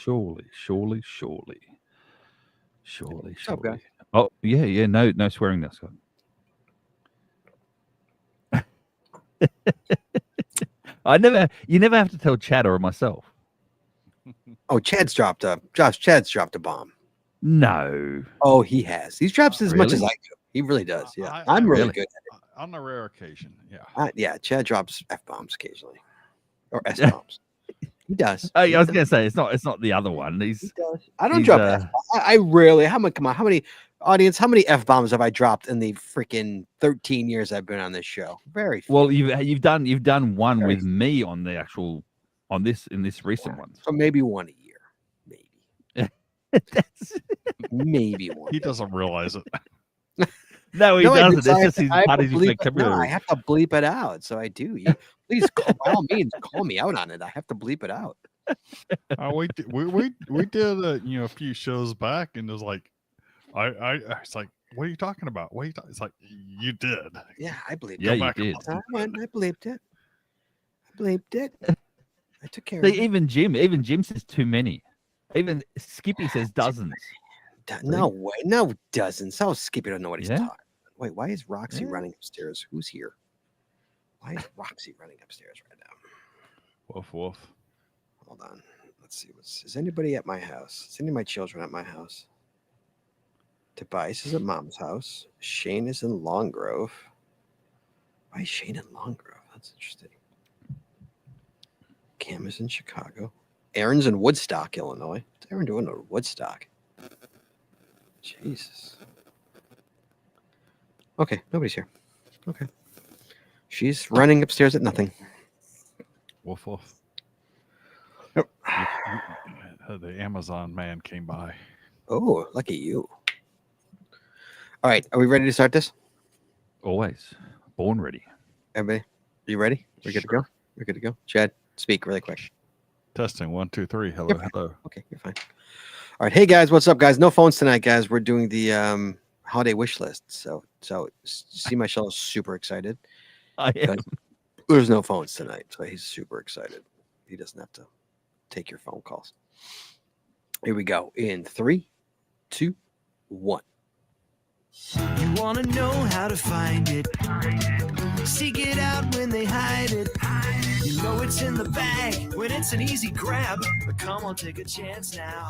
Surely. What's up, guys? Oh, yeah. No swearing now, Scott. You never have to tell Chad or myself. Oh, Chad's dropped a bomb. No. Oh, he has. He's dropped as much as Really? I do. He really does. Yeah, I I'm really Really? good. on a rare occasion. Yeah. Yeah, Chad drops f bombs occasionally, or s bombs. He does. I He was does. gonna say it's not the other one. He does. I don't he's, drop f. I rarely. How many? Come on. How many audience? How many f bombs have I dropped in the freaking 13 years I've been on this show? Very few. well, you've done one Very with me on the actual in this recent one. So maybe one a year. Maybe. That's, Maybe one. He doesn't realize it. no, he No, I doesn't. do. It's just his I have part to of his bleep it. No, vocabulary. I have to bleep it out. So I do. You please, by all means, call me out on it. I have to bleep it out. We did a few shows back, and it was like, I was like, what are you talking about? What are you talking? It's like you did. Yeah, I bleeped Yeah, it. you back and did. listen. I went. I bleeped it. I bleeped it. I took care See, of it. even Jim says too many. Even Skippy says dozens. No way. No dozens. So Skippy don't know what he's Yeah? talking about. Wait, why is Roxy Yeah. running upstairs? Who's here? Why is Roxy running upstairs right now? Woof woof. Hold on. Let's see. Is anybody at my house? Is any of my children at my house? Tobias is at Mom's house. Shane is in Long Grove. Why is Shane in Long Grove? That's interesting. Cam is in Chicago. Aaron's in Woodstock, Illinois. What's Aaron doing in Woodstock? Jesus. Okay, nobody's here. Okay. She's running upstairs at nothing. Woof woof. Yep. The Amazon man came by. Oh, lucky you. All right, are we ready to start this? Always born ready. Everybody, you ready? We're good to go? We're good to go? Chad, speak really quick. Testing 1, 2, 3. Hello, You're fine. hello. Okay, you're fine. All right, hey guys, what's up, guys? No phones tonight, guys. We're doing the holiday wish list. So see, Michelle's super excited. I am. There's no phones tonight, so he's super excited. He doesn't have to take your phone calls. Here we go. In 3, 2, 1. You wanna know how to find it. Seek it out when they hide it. You know it's in the bag when it's an easy grab. But come on, take a chance now.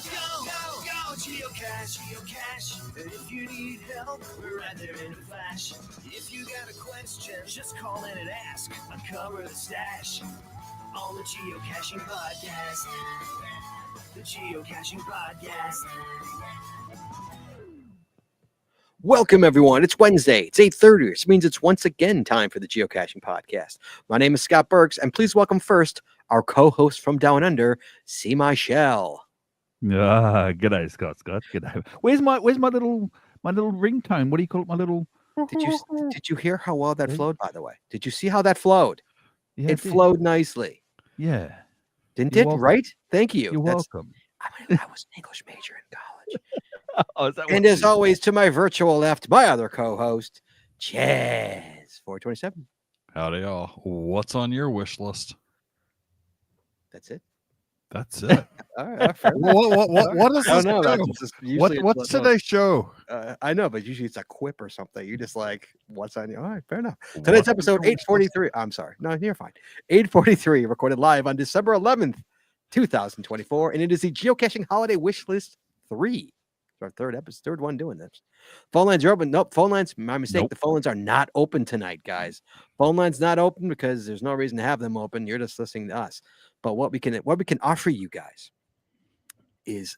Go, geocache. And if you need help, we're right there in a flash. If you got a question, just call in and ask. Uncover the stash on the Geocaching Podcast. The Geocaching Podcast. Welcome, everyone. It's Wednesday. It's 8:30, which means it's once again time for the Geocaching Podcast. My name is Scott Burks, and please welcome first our co-host from Down Under, C. Michelle. G'day, Scott. G'day. Where's my little ringtone? What do you call it? My little. Did you hear how well that flowed, by the way? Did you see how that flowed? Yeah, It flowed nicely. Yeah. Didn't You're it? welcome. Right? Thank you. You're welcome. I was an English major in college. Oh, is that And what as it is? always, to my virtual left, my other co-host, Chaz 427. Howdy, y'all. What's on your wish list? That's it. That's it. All right, fair enough. What is I this don't know. That's show? just usually What's today's show? I know, but usually it's a quip or something. You just like, what's on you? All right, fair enough. Tonight's What's episode on your wish list? 843. I'm sorry. No, you're fine. 843, recorded live on December 11th, 2024. And it is the Geocaching Holiday Wish List 3. It's our third one doing this. Phone lines are open. Nope, phone lines, my mistake. Nope. The phone lines are not open tonight, guys. Phone lines not open because there's no reason to have them open. You're just listening to us. But what we can offer you guys is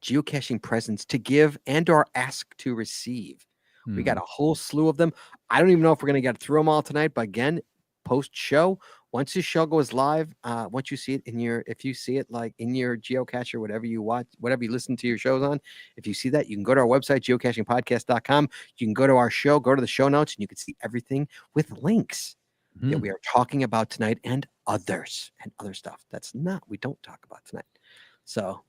geocaching presents to give and or ask to receive. We got a whole slew of them. I don't even know if we're going to get through them all tonight, but again, post show, once the show goes live, once you see it if you see it like in your geocache or whatever you watch, whatever you listen to your shows on, if you see that, you can go to our website, geocachingpodcast.com. You can go to our show, go to the show notes, and you can see everything with links that we are talking about tonight and other stuff. We don't talk about tonight. So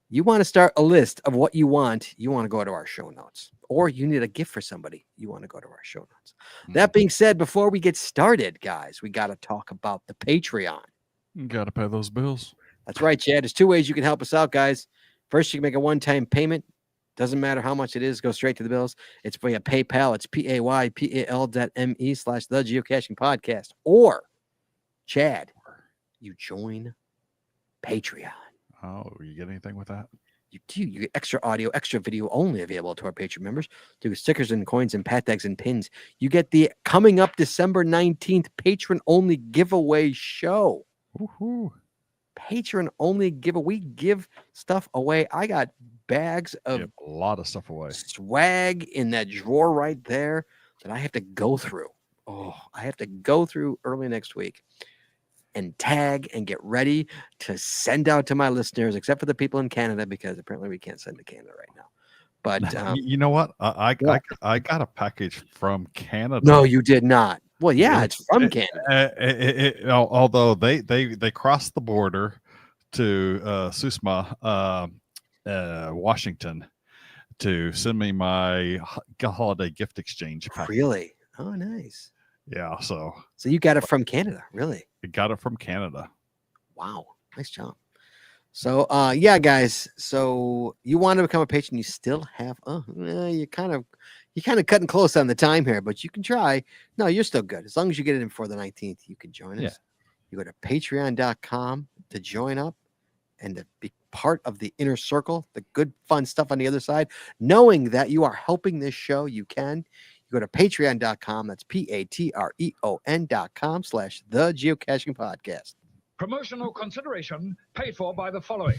you want to start a list of what you want to go to our show notes, or you need a gift for somebody, you want to go to our show notes. That being said, before we get started, guys, we got to talk about the Patreon. You gotta pay those bills. That's right, Chad. There's two ways you can help us out, guys. First, you can make a one-time payment. Doesn't matter how much it is. Go straight to the bills. It's via PayPal. It's paypal.me/the Geocaching Podcast. Or, Chad, you join Patreon. Oh, you get anything with that? You do. You get extra audio, extra video only available to our Patreon members. You get stickers and coins and pat tags and pins. You get the coming up December 19th patron only giveaway show. Woohoo. Patron only giveaway. We give stuff away. I got bags of Give a lot of stuff away. swag in that drawer right there that I have to go through. Oh, I have to go through early next week and tag and get ready to send out to my listeners, except for the people in Canada, because apparently we can't send to Canada right now. But You know what? I what? got a package from Canada. no, you did not. Well, yeah, it's from Canada. Although they crossed the border to Susma, Washington, to send me my holiday gift exchange package. Really? Oh, nice. Yeah, so So you got it from Canada, really? I got it from Canada. Wow, nice job. So yeah, guys. So you want to become a patron, you still have you're kind of cutting close on the time here, but you can try. No, you're still good. As long as you get it in before the 19th, you can join us. Yeah. You go to patreon.com to join up and to be part of the inner circle, the good fun stuff on the other side, knowing that you are helping this show. You can. You go to patreon.com. That's patreon.com/the Geocaching Podcast. Promotional consideration paid for by the following.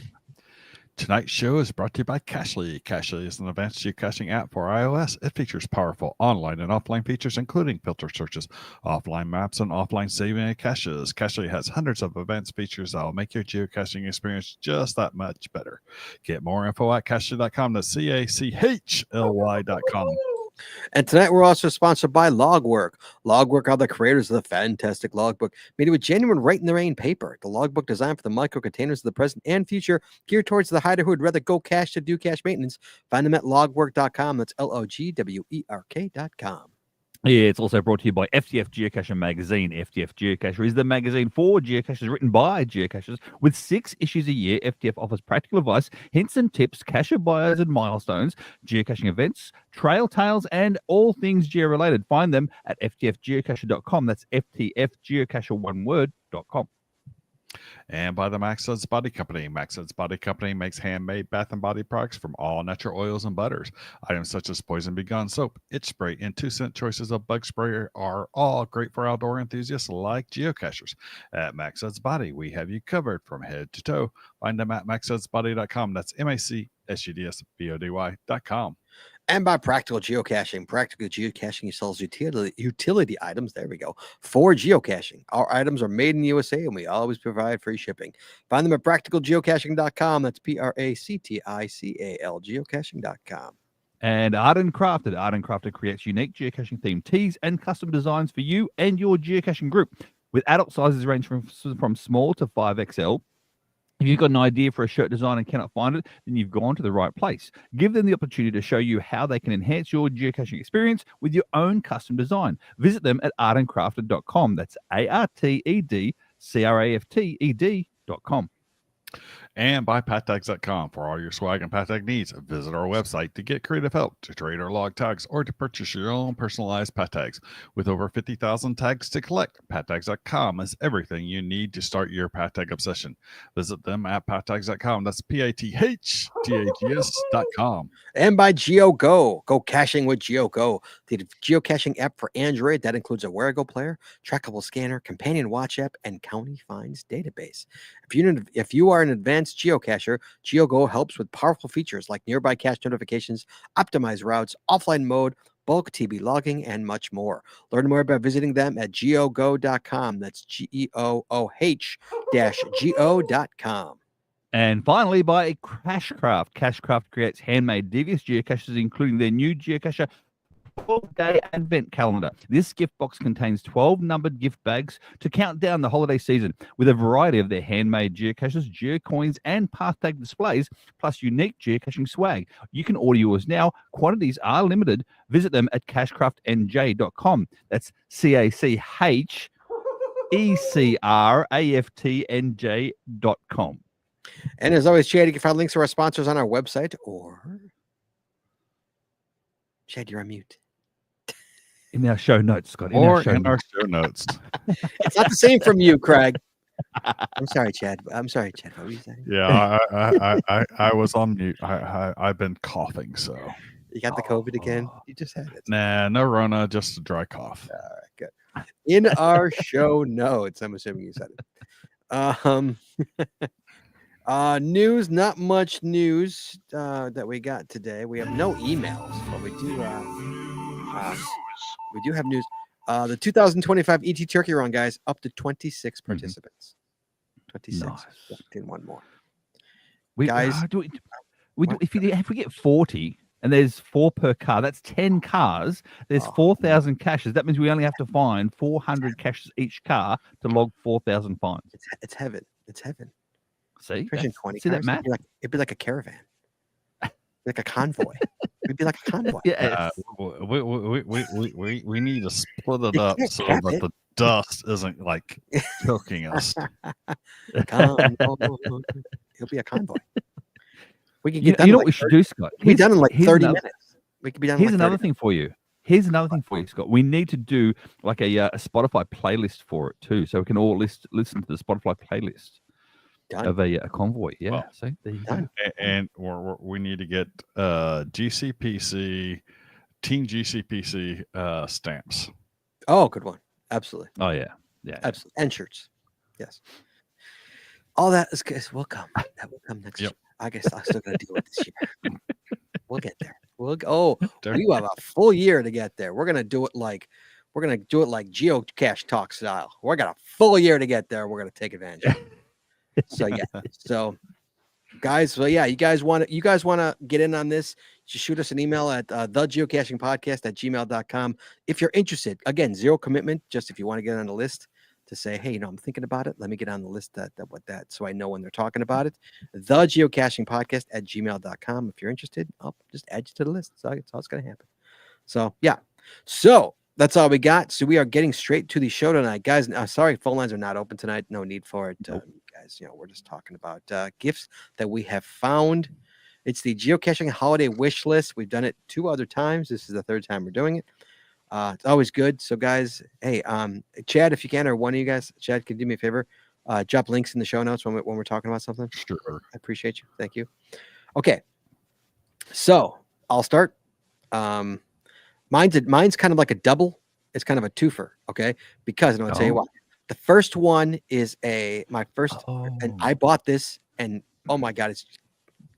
Tonight's show is brought to you by Cachly. Cachly is an advanced geocaching app for iOS. It features powerful online and offline features, including filter searches, offline maps, and offline saving of caches. Cachly has hundreds of advanced features that will make your geocaching experience just that much better. Get more info at cachly.com. That's CACHLY.com. And tonight we're also sponsored by Logwork. Logwork are the creators of the fantastic logbook, made with genuine Right in the Rain paper. The logbook designed for the micro containers of the present and future, geared towards the hider who would rather go cache to do cache maintenance. Find them at logwork.com. That's LOGWERK.com. Yeah, it's also brought to you by FTF Geocacher magazine. FTF Geocacher is the magazine for geocachers, written by geocachers. With 6 issues a year, FTF offers practical advice, hints and tips, cacher bios and milestones, geocaching events, trail tales, and all things geo-related. Find them at ftfgeocacher.com. That's ftfgeocacher.com. And by the Max Suds Body Company. Max Suds Body Company makes handmade bath and body products from all natural oils and butters. Items such as Poison Bee Gone soap, itch spray, and 2-cent choices of bug spray are all great for outdoor enthusiasts like geocachers. At Max Suds Body, we have you covered from head to toe. Find them at maxsudsbody.com. That's MACSUDSBODY.com. And by Practical Geocaching. Practical Geocaching sells utility items, there we go, for geocaching. Our items are made in the USA, and we always provide free shipping. Find them at practicalgeocaching.com. That's PRACTICAL geocaching.com. And Art and Crafted. Art and Crafted creates unique geocaching themed tees and custom designs for you and your geocaching group. With adult sizes range from small to 5XL. If you've got an idea for a shirt design and cannot find it, then you've gone to the right place. Give them the opportunity to show you how they can enhance your geocaching experience with your own custom design. Visit them at artandcrafted.com. That's ARTEDCRAFTED.com. And by pattags.com. For all your swag and pat tag needs, visit our website to get creative help, to trade our log tags, or to purchase your own personalized pat tags. With over 50,000 tags to collect, pattags.com is everything you need to start your pat tag obsession. Visit them at pattags.com. That's PATHTAGS.com. And by GeoGo. Go caching with GeoGo, the geocaching app for Android that includes a Whereago player, trackable scanner, companion watch app, and county finds database. If you are an advanced geocacher, GeoGo helps with powerful features like nearby cache notifications, optimized routes, offline mode, bulk TB logging, and much more. Learn more by visiting them at geogo.com. That's GEOOH-GO.com. And finally, by Cashcraft. Cashcraft creates handmade devious geocaches, including their new geocacher 12-day advent calendar. This gift box contains 12 numbered gift bags to count down the holiday season with a variety of their handmade geocaches, geocoins, and path tag displays, plus unique geocaching swag. You can order yours now. Quantities are limited. Visit them at cashcraftnj.com. That's CACHECRAFTNJ.com. And as always, Chad, you can find links to our sponsors on our website, or Chad, you're on mute. In our show notes, Scott. Or in our show notes. It's not the same from you, Craig. I'm sorry, Chad. I'm sorry, Chad. What were you saying? Yeah, I was on mute. I've been coughing, so. You got the COVID again? You just had it. Nah, no Rona, just a dry cough. All right, good. In our show notes, I'm assuming you said it. News, not much news that we got today. We have no emails, but we do have news. The 2025 ET Turkey Run, guys, up to 26 participants. 26. Nice. In one more. Guys, if we get 40 and there's 4 per car, that's 10 cars. There's 4,000 caches. That means we only have to find 400 caches each car to log 4,000 finds. It's heaven. It's heaven. See? 20 See that, cars, Matt? it'd be like a caravan. Like a convoy. It'd be like a convoy. Yeah. We need to split it up so have that it. the dust isn't like choking us. It'll be a convoy. We could You get done. know in what we should do, Scott? Be done in like here's 30 another- minutes. We could be done. Here's in like another 30 thing for you. Here's another thing for you, Scott. We need to do like a Spotify playlist for it too, so we can all listen to the Spotify playlist Done. of a convoy. Yeah. Well, See, there you done. go. And we need to get GCPC, Team GCPC stamps. Oh, good one. Absolutely. Oh yeah, yeah. Absolutely. And shirts. Yes. All that is good. Will come. That will come next year. I guess I'm still going to deal with this year. We'll get there. We have a full year to get there. We're going to do it like Geocache Talk style. We're got a full year to get there. We're going to take advantage of it. So yeah. So guys, you guys want to get in on this, just shoot us an email at thegeocachingpodcast@gmail.com. If you're interested, again, zero commitment, just if you want to get on the list to say, hey, I'm thinking about it. Let me get on the list so I know when they're talking about it. Thegeocachingpodcast@gmail.com. If you're interested, I'll just add you to the list. So that's how it's going to happen. So yeah. So that's all we got. So we are getting straight to the show tonight, guys. Sorry, phone lines are not open tonight. No need for it, guys. We're just talking about gifts that we have found. It's the geocaching holiday wish list. We've done it 2 other times. This is the 3rd time we're doing it. It's always good. So, guys, hey, Chad, if you can, or one of you guys, Chad, can you do me a favor? Drop links in the show notes when we're talking about something. Sure. I appreciate you. Thank you. Okay, so I'll start. Mine's kind of like a double. It's kind of a twofer, okay? Because, and I'll tell you why. The first one is my first, and I bought this, and oh my God, it's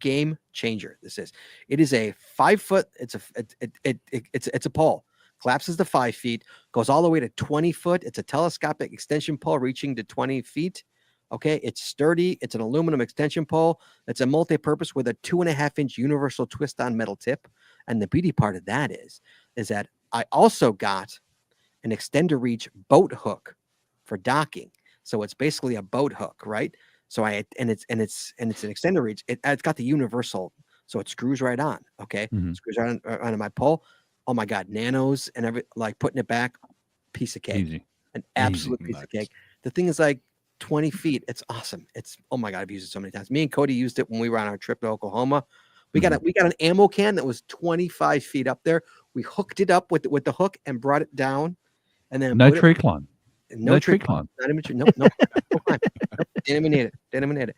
game changer. It is a 5-foot. It's a pole. Collapses to 5 feet, goes all the way to 20 foot. It's a telescopic extension pole reaching to 20 feet. Okay, it's sturdy. It's an aluminum extension pole. It's a multi-purpose with a 2.5-inch universal twist-on metal tip. And the beauty part of that is that I also got an extender reach boat hook for docking. So it's basically a boat hook, right? So it's an extender reach. It's got the universal, so it screws right on. Okay, screws right on my pole. Oh my God, nanos and putting it back, piece of cake. Easy. An absolute piece of cake. The thing is like 20 feet. It's awesome. Oh my God, I've used it so many times. Me and Cody used it when we were on our trip to Oklahoma. We got an ammo can that was 25 feet up there. We hooked it up with the hook and brought it down, and then no tree climb. No tree climb. Not even tree. No climb. Didn't even need it.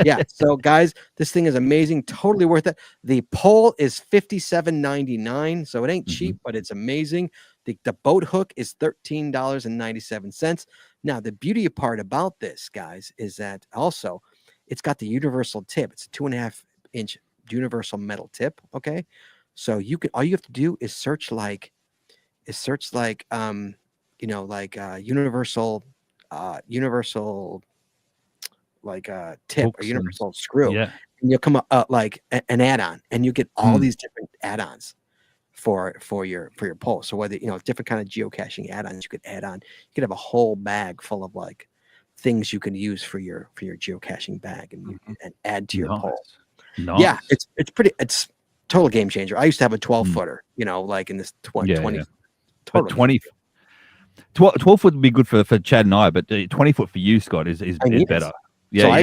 Yeah. So guys, this thing is amazing. Totally worth it. The pole is $57.99. So it ain't cheap, but it's amazing. The boat hook is $13.97. Now, the beauty part about this, guys, is that also it's got the universal tip. It's a 2.5-inch universal metal tip. Okay. So all you have to do is search universal tip or universal screw. Yeah. And you'll come up like an add-on, and you get all these different add-ons for your pole. So whether different kind of geocaching add-ons you could add on, you could have a whole bag full of like things you can use for your geocaching bag and add to your pole. Nice. Yeah, it's total game changer. I used to have a 12-footer, like in this 20. But 20 12 foot would be good for Chad and I, but 20 foot for you, Scott, is better. Yeah, so yeah. I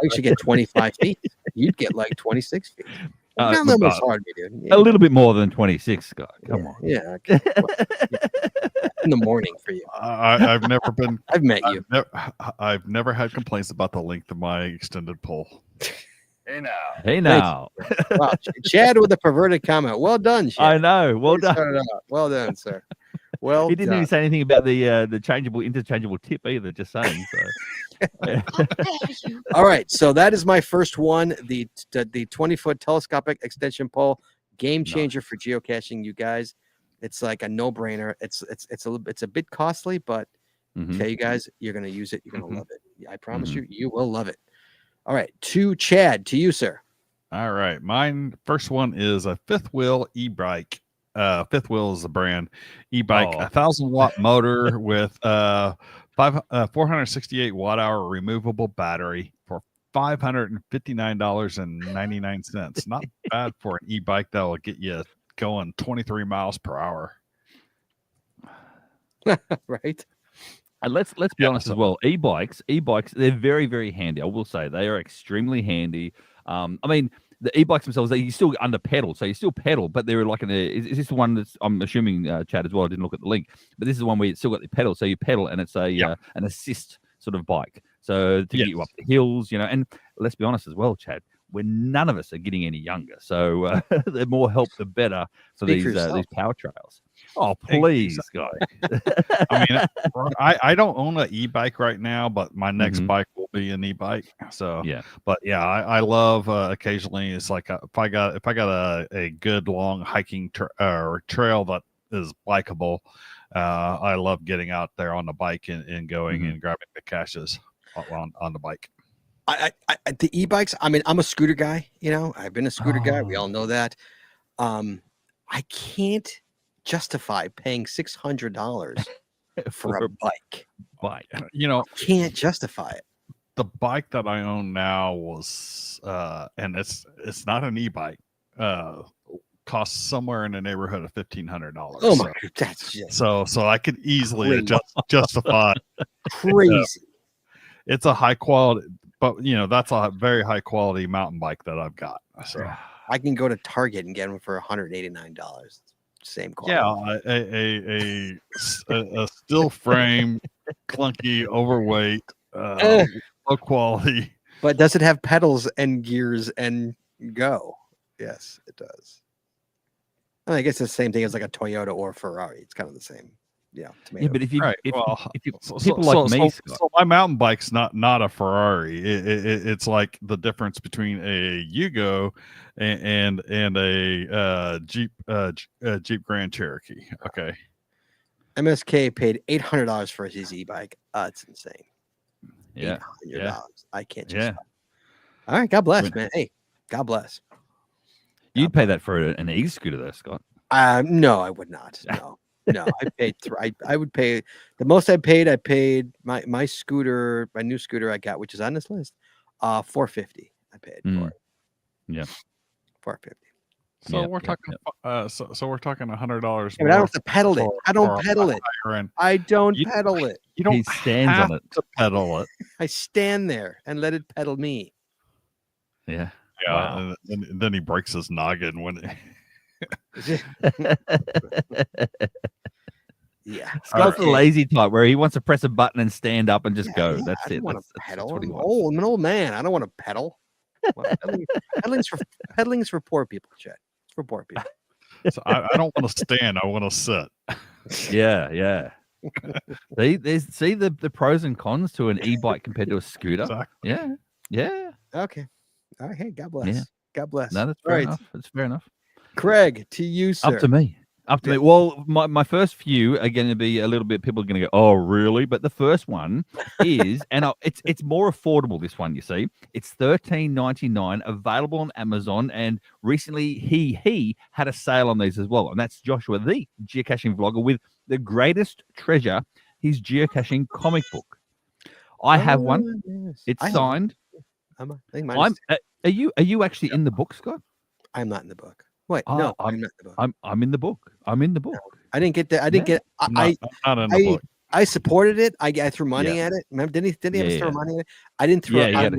actually get 25 feet. You'd get like 26 feet. Not that much hard, dude. A little bit more than 26, Scott. Come on. Yeah. Okay. Well, in the morning for you. I've never been. I've met you. I've never had complaints about the length of my extended pole. Hey now. Hey now. Wow. Chad with a perverted comment. Well done, Chad. I know. Well You done. started out. Well done, sir. Well He didn't done. even say anything about the interchangeable tip either. Just saying. So. All right, so that is my first one, the 20-foot telescopic extension pole, game changer for geocaching, you guys. It's like a no-brainer. It's a bit costly, but okay, you guys, you're gonna use it. You're gonna love it. I promise you will love it. All right, to Chad, to you, sir. All right, mine first one is a fifth wheel e-bike. Fifth Wheel is the brand. E-bike, 1,000-watt motor with 468 watt-hour removable battery for $559.99. Not bad for an e-bike that will get you going 23 miles per hour. Right. And let's be honest as well. E-bikes, they're very, very handy. I will say they are extremely handy. I mean, the e-bikes themselves, you still under pedal, so you still pedal, but they're like is this the one that's, I'm assuming, Chad as well, I didn't look at the link, but this is the one where you still got the pedal, so you pedal and it's an assist sort of bike, so to get you up the hills, and let's be honest as well, Chad, none of us are getting any younger, so the more help the better for these power trails. Oh, please, guys. I mean, I don't own an e-bike right now, but my next bike will be an e-bike. So but I love occasionally. It's like if I got a good long hiking trail that is bikeable, I love getting out there on the bike and going and grabbing the caches on the bike. The e-bikes. I mean, I'm a scooter guy. I've been a scooter guy. We all know that. I can't justify paying $600 for a bike. Can't justify it. The bike that I own now was and it's not an e-bike, costs somewhere in the neighborhood of $1,500. Oh my god, that's just so I could easily justify crazy. It's a high quality, but that's a very high quality mountain bike that I've got. So I can go to Target and get them for $189. Same quality. Yeah, a steel frame, clunky, overweight, low quality. But does it have pedals and gears and go? Yes, it does. I guess it's the same thing as like a Toyota or Ferrari. It's kind of the same. Yeah, but if people like me, so my mountain bike's not a Ferrari. It's like the difference between a Yugo and a Jeep Grand Cherokee. Okay, MSK paid $800 for his e-bike. It's insane. Yeah, $800. I can't. All right, God bless, man. Hey, God bless. You'd pay that for an e-scooter, though, Scott? No, I would not. No, I paid. I would pay the most. I paid my scooter, my new scooter I got, which is on this list. $450. I paid for it. Yeah, $450. So we're talking. So we're talking $100. Yeah, but I don't have to pedal it. I don't pedal it. I don't pedal it. You don't he stands have on it to pedal it. I stand there and let it pedal me. Yeah. Yeah, Wow. and then he breaks his noggin when. Yeah, Scott's the lazy type where he wants to press a button and stand up and just go. That's it. Want to pedal? That's what he I'm wants. old. I'm an old man. I don't want to pedal. Pedaling's for poor people, Chet. It's for poor people. So I don't want to stand. I want to sit. Yeah. See the pros and cons to an e-bike compared to a scooter. Exactly. Yeah. Okay. All right. Hey, God bless. Yeah. God bless. No, that's fair enough. That's fair enough. Craig, to you, sir. Up to me. Well, my first few are going to be a little bit. People are going to go, "Oh, really?" But the first one is, and it's more affordable. This one, you see, it's $13.99, available on Amazon. And recently, he had a sale on these as well. And that's Joshua, the geocaching vlogger, with the greatest treasure, his geocaching comic book. I have one. Yes. It's signed. I think mine is Are you actually in the book, Scott? I'm not in the book. Wait, no, I'm not in the book. I'm in the book. I'm in the book. I didn't get that. I didn't get. I'm not in the book. I supported it. I threw money at it. Remember, didn't he have to throw money at it? I didn't throw. Yeah,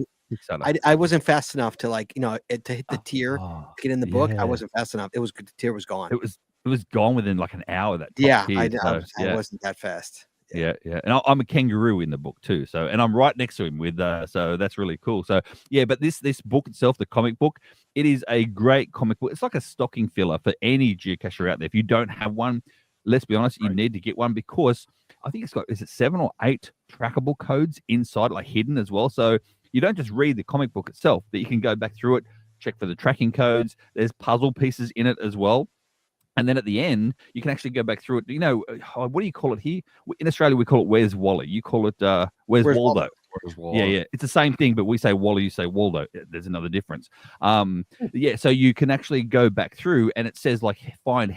I wasn't fast enough to like to hit the tier to get in the book. I yeah. wasn't fast enough. The tier was gone. It was gone within like an hour. That top Yeah, tier, I wasn't that fast. Yeah. And I'm a kangaroo in the book too. So, and I'm right next to him with, so that's really cool. So, yeah, but this book itself, the comic book, it is a great comic book. It's like a stocking filler for any geocacher out there. If you don't have one, let's be honest, you need to get one because I think it's got, is it 7 or 8 trackable codes inside, like hidden as well. So you don't just read the comic book itself, but you can go back through it, check for the tracking codes. There's puzzle pieces in it as well. And then at the end, you can actually go back through it. You know, what do you call it here? In Australia, we call it Where's Wally? You call it Where's Waldo? Where's Waldo? Yeah. It's the same thing, but we say Wally, you say Waldo. There's another difference. Yeah, so you can actually go back through and it says like find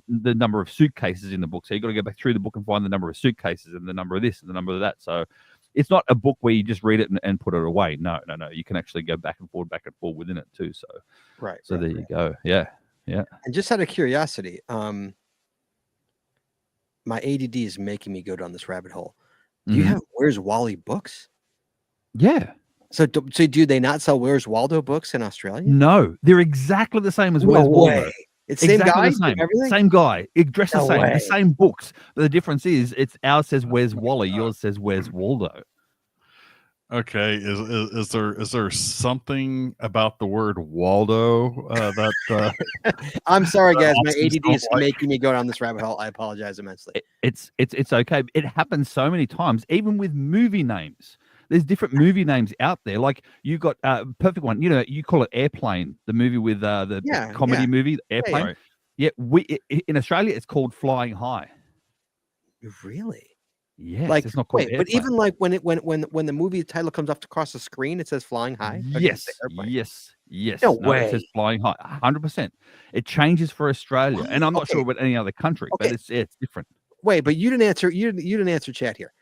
the number of suitcases in the book. So you've got to go back through the book and find the number of suitcases and the number of this and the number of that. So it's not a book where you just read it and put it away. No. You can actually go back and forth within it too. So So there you go. Yeah. And just out of curiosity, my ADD is making me go down this rabbit hole. Do you have Where's Wally books? Yeah. So do they not sell Where's Waldo books in Australia? No, they're exactly the same as Where's Waldo. It's same exactly guy, the same. everything? Same guy. It dressed the same. way. The same books. But the difference is, ours says Where's Wally, yours says Where's Waldo. Okay, is there something about the word Waldo that? I'm sorry, guys. My Austin's ADD don't is like? making me go down this rabbit hole. I apologize immensely. It's okay. It happens so many times, even with movie names. There's different movie names out there. Like you got perfect one. You know, you call it Airplane, the movie with the comedy movie Airplane. Yeah, in Australia it's called Flying High. Really? Yes, Like, it's not called but Airplane. even like when the movie title comes up across the screen, it says Flying High. Or does it say Airplane? Yes. No It way. says Flying High, 100%. It changes for Australia, and I'm not sure about any other country, but it's different. Wait, but you didn't answer. You didn't answer chat here.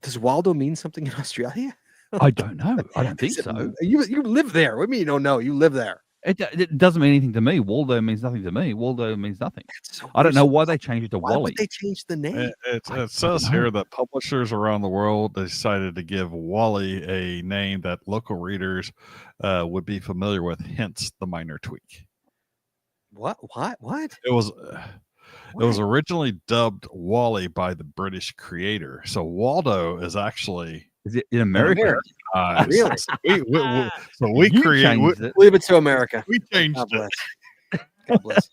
Does Waldo mean something in Australia? I don't know. I don't think so. You live there. What do you mean you don't know? You live there. It doesn't mean anything to me. Waldo means nothing to me. Waldo means nothing. So I don't know why they changed it to Why Wally. would they change the name? It says here that publishers around the world decided to give Wally a name that local readers would be familiar with, hence the minor tweak. What? It was originally dubbed Wally by the British creator. So Waldo is actually Is it in America? Really? So we You create. changed it. Leave it to America. We changed God it. bless. God bless.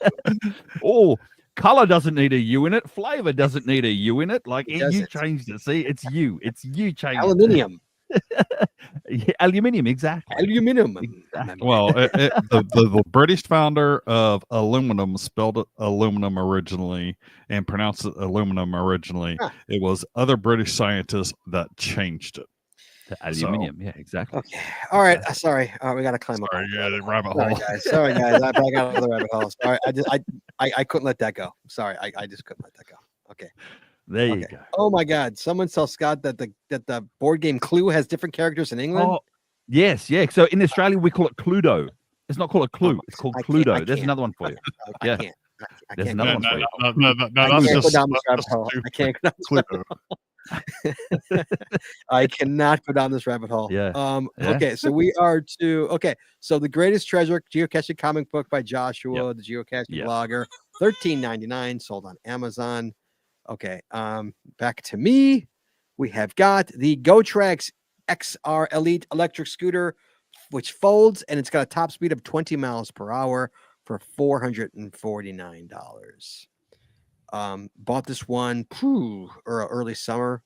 Oh, color doesn't need a U in it. Flavor doesn't need a U in it. Like It you doesn't. changed it. See, it's you. It's you changed Aluminium. it. Yeah, aluminium, exactly. Aluminium. Exactly. Well, the British founder of aluminum spelled it aluminum originally and pronounced it aluminum originally. Huh. It was other British scientists that changed it. The aluminium. Yeah, exactly. Okay. All right. Sorry. We got to climb Sorry, up. yeah, the rabbit Sorry, hole. guys. Sorry, guys. I got another rabbit hole. Sorry. I couldn't let that go. Sorry. I just couldn't let that go. Okay. There you go. Oh my God! Someone tell Scott that the board game Clue has different characters in England. Oh, yes, yeah. So in Australia we call it Cluedo. It's not called a clue. It's called I can't- I Cluedo. There's can't. another one for you. I Yeah. can't. I There's can't. another go one down for you. No, I that's can't go just down this rabbit that's hole. I stupid. can't go down this Clue. I cannot go down this rabbit hole. Yeah. Yeah. Okay, so we are to so the greatest treasure geocaching comic book by Joshua, the geocaching Yep. blogger, $13.99, sold on Amazon. Okay, back to me. We have got the GoTrax XR Elite electric scooter, which folds and it's got a top speed of 20 miles per hour for $449. Bought this one early summer.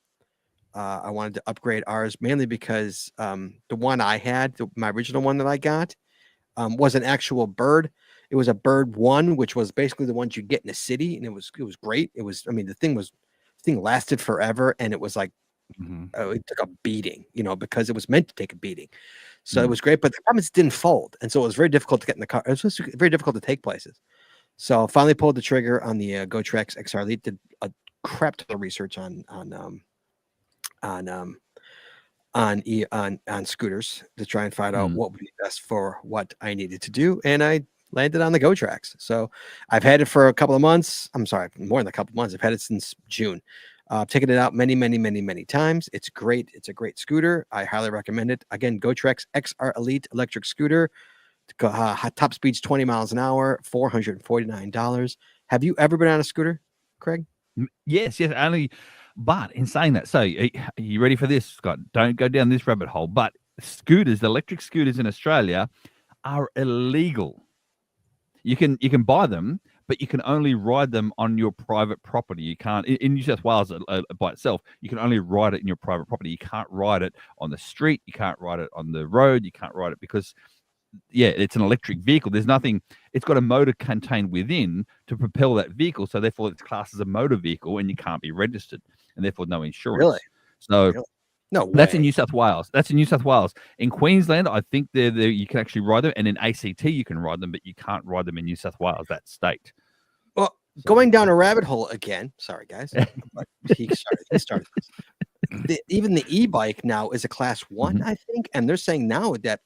I wanted to upgrade ours mainly because the one I had, my original one that I got, was an actual bird. It was a bird one, which was basically the ones you get in a city, and it was great. It was, I mean, the thing lasted forever, and it was like it took a beating, because it was meant to take a beating. So it was great, but the problem is it didn't fold, and so it was very difficult to get in the car. It was very difficult to take places. So I finally pulled the trigger on the GoTrax XR Elite. Did a crap ton of research on scooters to try and find out what would be best for what I needed to do. And I landed on the Go Tracks. So I've had it for a couple of months. I'm sorry, more than a couple of months. I've had it since June. I've taken it out many times. It's great. It's a great scooter. I highly recommend it. Again, GoTrex XR Elite electric scooter. Top speed's 20 miles an hour, $449. Have you ever been on a scooter, Craig? Yes. Only, but in saying that, so are you ready for this, Scott? Don't go down this rabbit hole. But scooters, electric scooters in Australia, are illegal. You can buy them, but you can only ride them on your private property. You can't in New South Wales by itself. You can only ride it in your private property. You can't ride it on the street. You can't ride it on the road. You can't ride it because, it's an electric vehicle. There's nothing. It's got a motor contained within to propel that vehicle. So therefore, it's classed as a motor vehicle, and you can't be registered, and therefore no insurance. Really? So. Really? No, that's in New South Wales. In Queensland, I think they're you can actually ride them, and in ACT you can ride them, but you can't ride them in New South Wales, that state. Well, going down a rabbit hole again. Sorry, guys. He started this. Even the e-bike now is a class 1, I think, and they're saying now that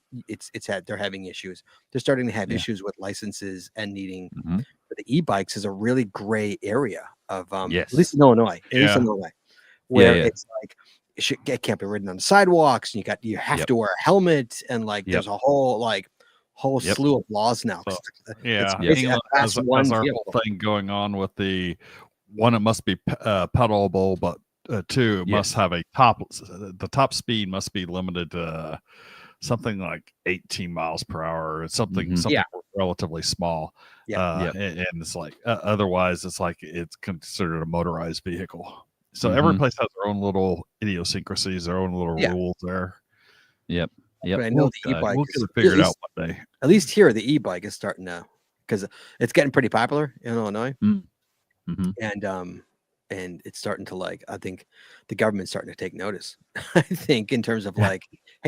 they're having issues. They're starting to have issues with licenses and needing. But the e-bikes is a really gray area of at least in Illinois. Where it's like. It can't be ridden on the sidewalks, and you have to wear a helmet, and there's a whole slew of laws now. So, England has our whole thing going on with the one. It must be pedalable, but two, it must have a top. The top speed must be limited to something like 18 miles per hour. It's something relatively small. And it's like otherwise, it's considered a motorized vehicle. So every place has their own little idiosyncrasies, their own little rules there. Yep. But I know the e-bike we'll get it figured out one day. At least here, the e-bike is starting to, because it's getting pretty popular in Illinois, and it's starting to I think the government's starting to take notice. I think in terms of hey,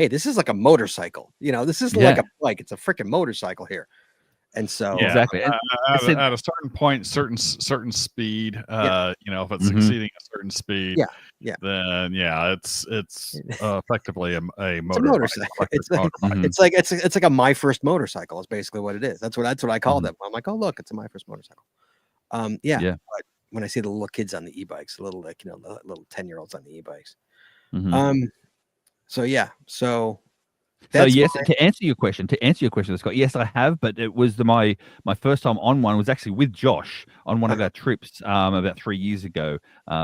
this is like a motorcycle. This isn't like a bike; it's a freaking motorcycle here. And so exactly at a certain point, certain speed, if it's exceeding a certain speed, then it's effectively a motorcycle. It's like a my first motorcycle is basically what it is. That's what I call them. I'm like, oh look, it's a my first motorcycle. But when I see the little kids on the e-bikes, the little 10-year-olds on the e-bikes. So yes, to answer your question, Scott, yes, I have, but it was my first time on one was actually with Josh on one of our trips about 3 years ago.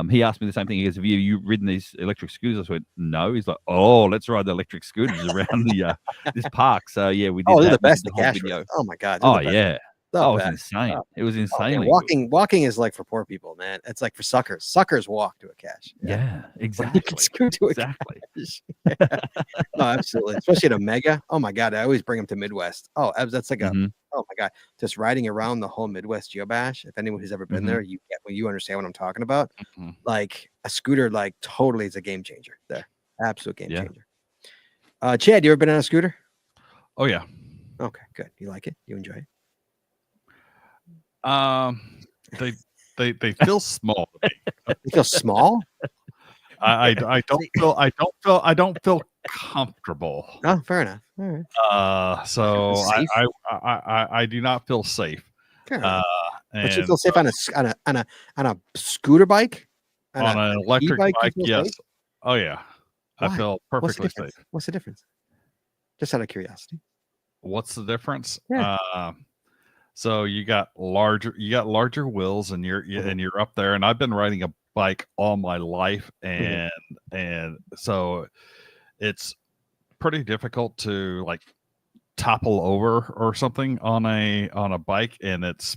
He asked me the same thing. He goes, "Have you ridden these electric scooters?" I went, "No." He's like, "Oh, let's ride the electric scooters around the this park." So we did. Oh, they're that. the best. The The whole cash. video. Oh my god. Oh yeah. It was best. insane. It was insane. Walking is like for poor people, man. It's like for suckers. Suckers walk to a cache. Yeah, exactly. Exactly. No, absolutely. Especially at a mega. Oh my god, I always bring them to Midwest. Oh, that's like oh my god, just riding around the whole Midwest Geobash. If anyone who's ever been there, you understand what I'm talking about. Like a scooter, totally is a game changer. There, absolute game changer. Chad, you ever been on a scooter? Oh yeah. Okay, good. You like it? You enjoy it? They feel small to me. They feel small? I don't feel comfortable. Oh, fair enough. All right. So I do not feel safe. But you feel safe on a scooter bike? On an electric bike, yes. Safe? Oh yeah. Why? I feel perfectly safe. What's the difference? Just out of curiosity. What's the difference? Yeah. So you got larger wheels, and you're up there. And I've been riding a bike all my life, and so it's pretty difficult to topple over or something on a bike, and it's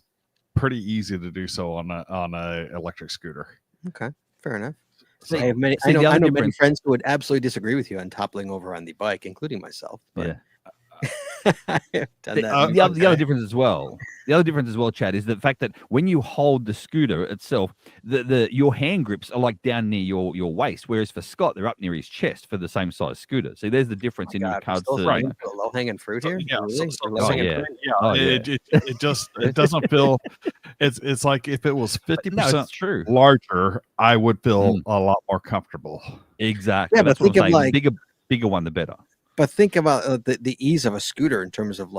pretty easy to do so on a electric scooter. Okay, fair enough. See, I know many friends who would absolutely disagree with you on toppling over on the bike, including myself. But Yeah. I have done that. The other difference as well. The other difference as well, Chad, is the fact that when you hold the scooter itself, your hand grips are down near your waist, whereas for Scott, they're up near his chest for the same size scooter. See, there's the difference in regards to low hanging fruit here. It doesn't feel. It's like if it was 50% larger, I would feel a lot more comfortable. Exactly. Yeah, but think of bigger one, the better. But think about the ease of a scooter in terms of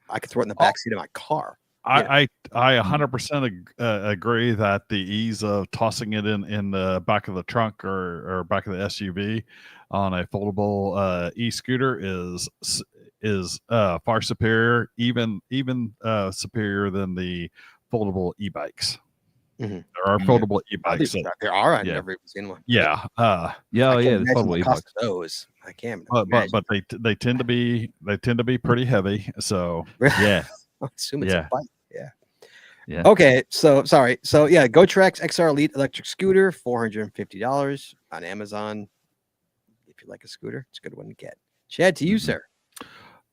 I could throw it in the back seat of my car. I 100% agree that the ease of tossing it in the back of the trunk or back of the SUV on a foldable e-scooter is far superior, even superior than the foldable e-bikes. Mhm. There are foldable e-bikes. There are. I've yeah. never even seen one. Yeah. I The can't imagine foldable the e-bikes. cost of those. I can't. But they tend to be pretty heavy. So Yeah. I assume it's a bike. Yeah. Yeah. Okay. So sorry. So yeah, GoTrax XR Elite electric scooter, $450 on Amazon. If you like a scooter, it's a good one to get. Chad, to you, sir.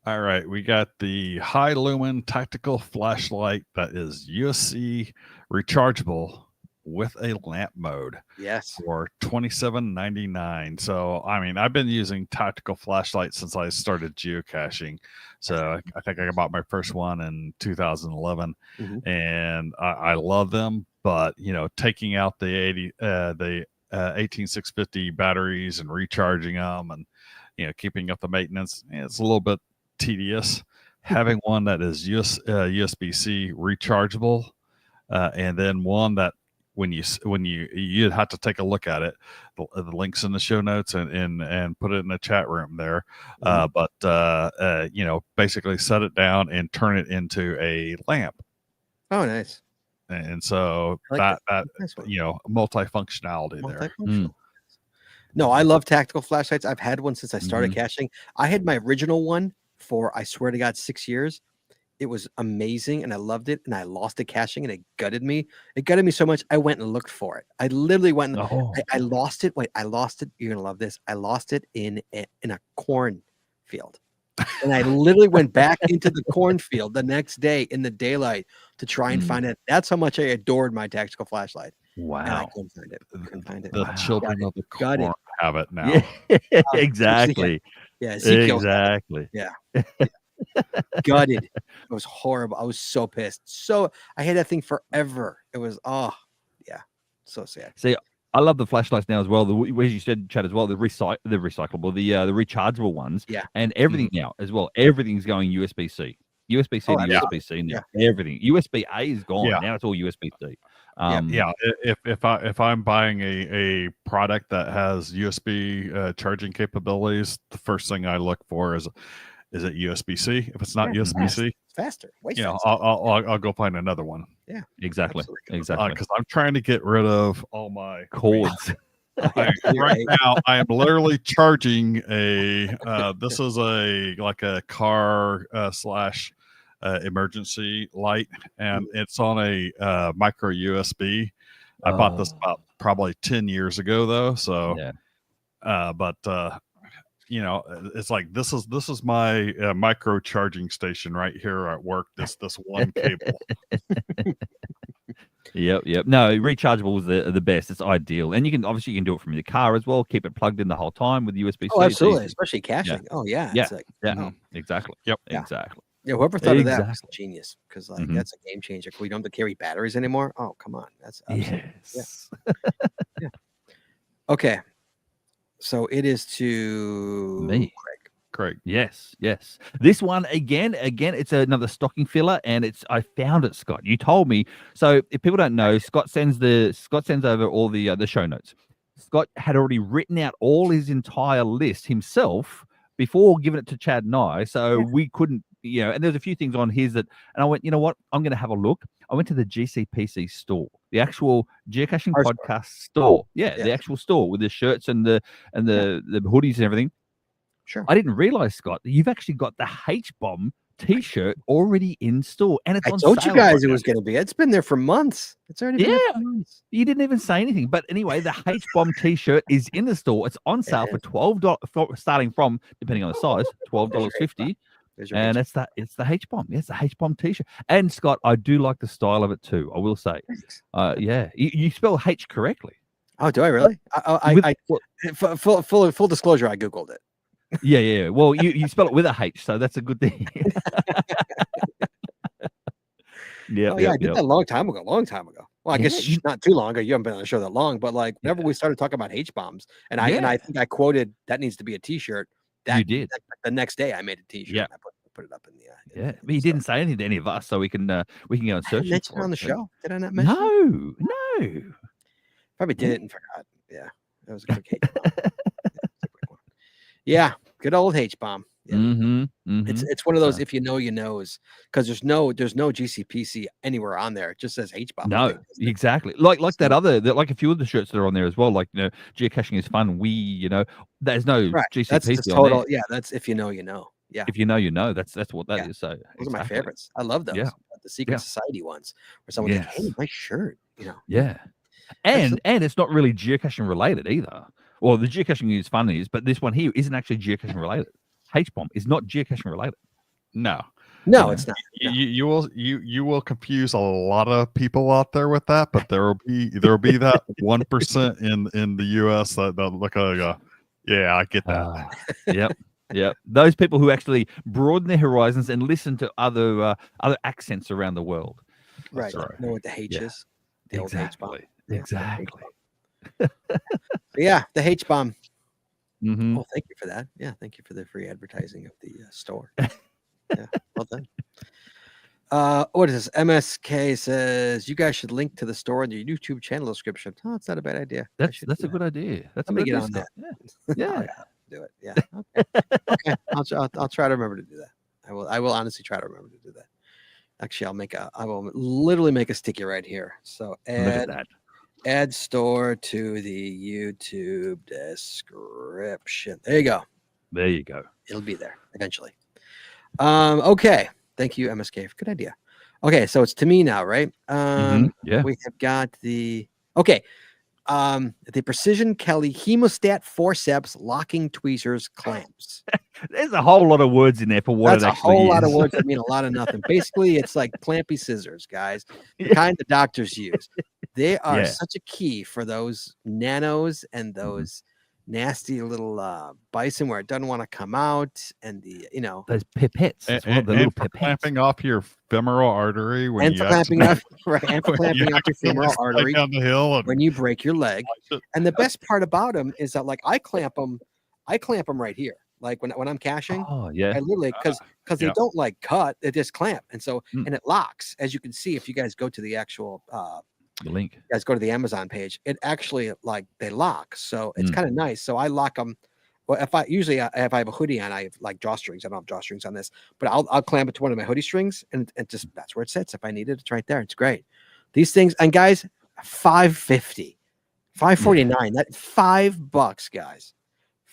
All right, we got the high lumen tactical flashlight that is USB rechargeable with a lamp mode Yes. for $27.99. So, I mean, I've been using tactical flashlights since I started geocaching. So, I think I bought my first one in 2011, and I love them. But taking out the 18650 batteries and recharging them, and keeping up the maintenance, it's a little bit tedious. Having one that is USB-C rechargeable, and then one that when you have to take a look at it, the links in the show notes and put it in the chat room there. But basically set it down and turn it into a lamp. Oh, nice. And so like that nice one. multifunctionality there. Multifunctional. No, I love tactical flashlights. I've had one since I started caching. I had my original one for, I swear to God, 6 years. It was amazing, and I loved it, and I lost it caching, and it gutted me. It gutted me so much, I went and looked for it. I literally went and I lost it. Wait, I lost it. You're going to love this. I lost it in a cornfield. And I literally went back into the cornfield the next day in the daylight to try and find it. That's how much I adored my tactical flashlight. Wow. And I couldn't find it. Couldn't find it. The children of the corn have it now. Yeah, exactly. Yeah, Ezekiel. Exactly. Yeah. Gutted. It was horrible. I was so pissed. So I had that thing forever. It was so sad. See, I love the flashlights now as well. As you said, Chad, as well, the recyclable, the rechargeable ones. Yeah. And everything now as well. Everything's going USB-C. USB-C to USB-C now. Everything. USB-A is gone. Yeah. Now it's all USB-C. If I'm buying a product that has USB charging capabilities, the first thing I look for is it USB-C? If it's not USB-C, it's faster. Way faster. I'll go find another one. Yeah, exactly. Absolutely. Exactly. Because I'm trying to get rid of all my cords. Right now, I am literally charging a. This is a car slash emergency light, and it's on a micro USB. I bought this about probably 10 years ago, though. So, it's like this is my micro charging station right here at work. This one cable. Yep. No, rechargeable is the best. It's ideal, and you can do it from your car as well. Keep it plugged in the whole time with USB-C. Oh, absolutely, especially caching. Yeah. Oh, yeah. Yeah. It's like, Exactly. Yep. Exactly. Yeah, whoever thought of that was genius, because that's a game changer. We don't have to carry batteries anymore. Oh, come on. That's yes. Yeah. Okay. So it is to me. Craig. Yes. This one again, it's another stocking filler, and I found it, Scott. You told me. So if people don't know, Scott sends over all the show notes. Scott had already written out all his entire list himself before giving it to Chad and I. So we couldn't, and there's a few things on his and I went, you know what? I'm going to have a look. I went to the GCPC store, the actual Geocaching podcast store. Yeah, the actual store with the shirts and the hoodies and everything. Sure. I didn't realize, Scott, that you've actually got the H-Bomb T-shirt already in store, and it's on sale. I told you guys it was going to be. It's been there for months. It's already been there for months. You didn't even say anything. But anyway, the H-Bomb T-shirt is in the store. It's on sale for $12, starting from, depending on the size, $12.50. And it's the H-Bomb. Yes, the H-Bomb T-shirt. And Scott, I do like the style of it too. I will say. Yeah, you spell H correctly. Oh, do I really? Full disclosure, I googled it. Yeah. Well, you spell it with a H, so that's a good thing. I did that a long time ago. Well, I guess not too long ago. You haven't been on the show that long, but whenever we started talking about H-bombs, and I think I quoted that needs to be a T-shirt. You did. The next day, I made a T-shirt. Yeah. And I put it up in Yeah, but he didn't say anything to any of us, so we can go and I didn't search mention for it on the it. show. Did I not mention it? No. Probably did it and forgot. Yeah, that was a quick H bomb. Yeah, good old H bomb. Yeah. Mm-hmm. It's one of those So- if you know you knows, because there's no GCPC anywhere on there. It just says H bomb. No, exactly. Like that So- other, like a few of the shirts that are on there as well. Like, geocaching is fun. There's no Right. GCPC That's just on total. there. Yeah, that's if you know you know. Yeah, If you know, that's what that Yeah. is. So those are my exactly. favorites. I love those. Yeah. The Secret Yeah. Society ones, where someone's like, "Hey, Yes. nice shirt." Yeah, and it's not really geocaching related either. Well, the geocaching is fun, but this one here isn't actually geocaching related. H bomb is not geocaching related. No. No, know, it's not. No. You will confuse a lot of people out there with that, but there will be that 1% in the US that look like yeah, I get that. Yep. Those people who actually broaden their horizons and listen to other accents around the world. Right. right. Know what the H Yeah. is? The old H bomb. Exactly. Yeah, the H bomb. Mm-hmm. Oh, thank you for that. Yeah, thank you for the free advertising of the store. Yeah, well done. What is this? MSK says you guys should link to the store in your YouTube channel description. Oh, it's not a bad idea. I That's should a do good idea. That's Let a me good get idea, on that. Scott. Yeah. Yeah, do it. Yeah. Okay. I'll try to remember to do that. I will honestly try to remember to do that. Actually, I will literally make a sticky right here. So Look at that. add store to the YouTube description. There you go. There you go. It'll be there eventually. Okay. Thank you, MSK. Good idea. Okay, so it's to me now, right? Yeah. We have got the Precision Kelly hemostat forceps locking tweezers clamps. There's a whole lot of words in there for what That's it a actually whole is. lot of words that mean a lot of nothing. Basically, it's like clampy scissors, guys, the kind the doctors use. They are Yeah. such a key for those nanos and those nasty little bison where it doesn't want to come out, and the Those pipettes as well. The little for pipettes. clamping off your femoral artery when and you for clamping accidentally- off, right, and for when you clamping off your accidentally femoral slide artery down the hill and when you break your leg. it. And the best part about them is that, like, I clamp them right here. Like when I'm caching, Oh yeah. I literally because they yeah. don't like cut, they just clamp, and so Mm. and it locks. As you can see, if you guys go to the actual The link. you guys go to the Amazon page, it actually like they lock. So it's Mm. kind of nice. So I lock them. Well, if I have a hoodie on, I have like drawstrings. I don't have drawstrings on this, but I'll clamp it to one of my hoodie strings, and just that's where it sits. If I need it, it's right there. It's great. These things, and guys, $5.50, $5.49. That $5, guys.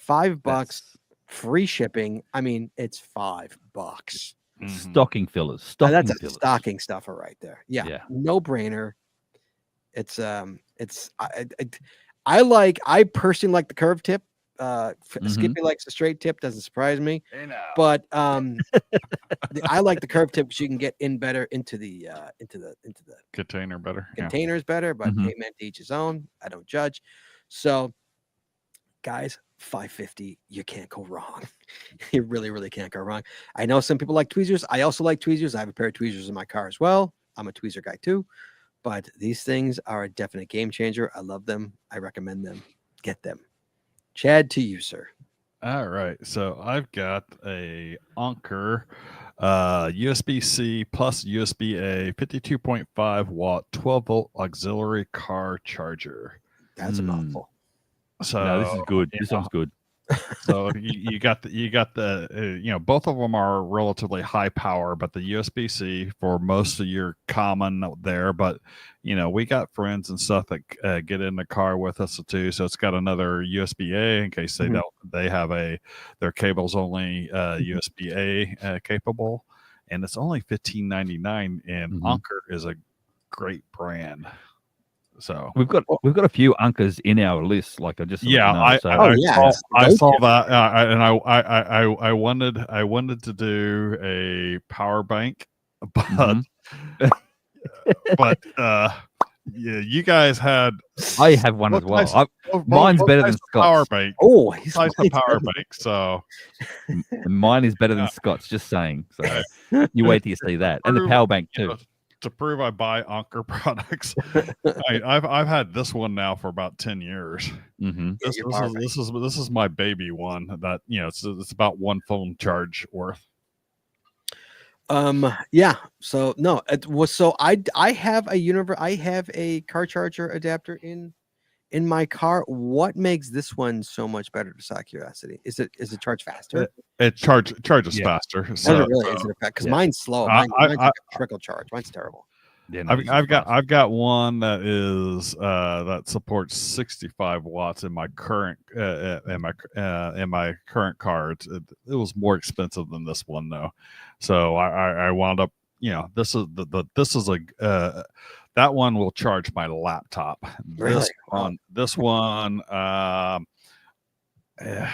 $5, free shipping. I mean, it's $5. Mhm. Stocking fillers. Now, Stocking that's a fillers. stocking stuffer right there. Yeah, Yeah. no brainer. I personally like the curved tip. Skippy likes the straight tip, doesn't surprise me. But I like the curved tip because you can get in better into the Container better. Yeah. containers better. But Mhm. hey, man, to each his own. I don't judge. So, guys, $5.50, you can't go wrong. You really, really can't go wrong. I know some people like tweezers. I also like tweezers. I have a pair of tweezers in my car as well. I'm a tweezer guy too. But these things are a definite game changer. I love them. I recommend them. Get them. Chad, to you, sir. All right. So I've got a Anker USB-C plus USB-A 52.5 watt 12 volt auxiliary car charger. That's a mouthful. So No, this is good. you This know, one's good. So you got the both of them are relatively high power, but the USB-C for most of your common there. But we got friends and stuff that get in the car with us too. So it's got another USB-A in case they don't. They have their cable's only USB-A capable, and it's only $15.99. And Mhm. Anker is a great brand. So We've got a few Unkers in our list. Like I just yeah, I I saw that, and I wanted to do a power bank, but but yeah, you guys had. I have one as well. Mine's better than power Scott's. bank. Oh, He's like the power bank. So Mine is better than Scott's. Just saying. So you wait till you see that, and the power bank too. To prove I buy Anker products, I've had this one now for about 10 years. Mm-hmm. This is my baby one that it's about one phone charge worth. Yeah. So no, it was so I have a car charger adapter in my car. What makes this one so much better? Just out of curiosity, is it charged faster? It charges Yeah. faster. Does So it really? Is it because yeah. mine's slow? I- Mine's I- like a trickle charge. Mine's terrible. Yeah, no, I've got one that is that supports 65 watts in my current in my current car. It was more expensive than this one though, so I wound up, this is this is a that one will charge my laptop. Really? This one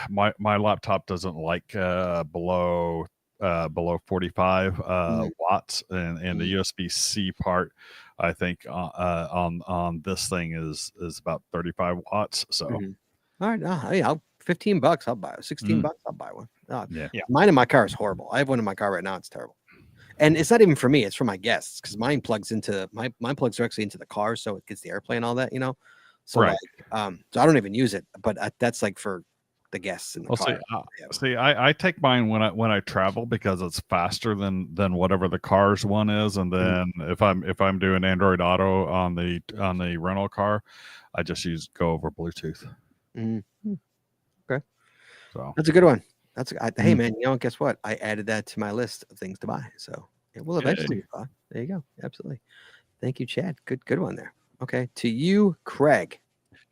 my laptop doesn't like below 45 watts, and the USB-C part, I think on this thing is about 35 watts. So All right, hey, $15, I'll buy it. $16, I'll buy one. Yeah. Mine in my car is horrible. I have one in my car right now. It's terrible, and it's not even for me. It's for my guests because mine plugs into mine plugs directly into the car, so it gets the AirPlay and all that. So Right. so I don't even use it, but that's like for the guests in the car. See, I take mine when I travel because it's faster than whatever the car's one is, and then if I'm doing Android Auto on the rental car, I just go over Bluetooth. Okay, so that's a good one. Hey man, guess what? I added that to my list of things to buy, so it will eventually be bought. There you go. Absolutely. Thank you, Chad. Good one there. Okay, to you, Craig.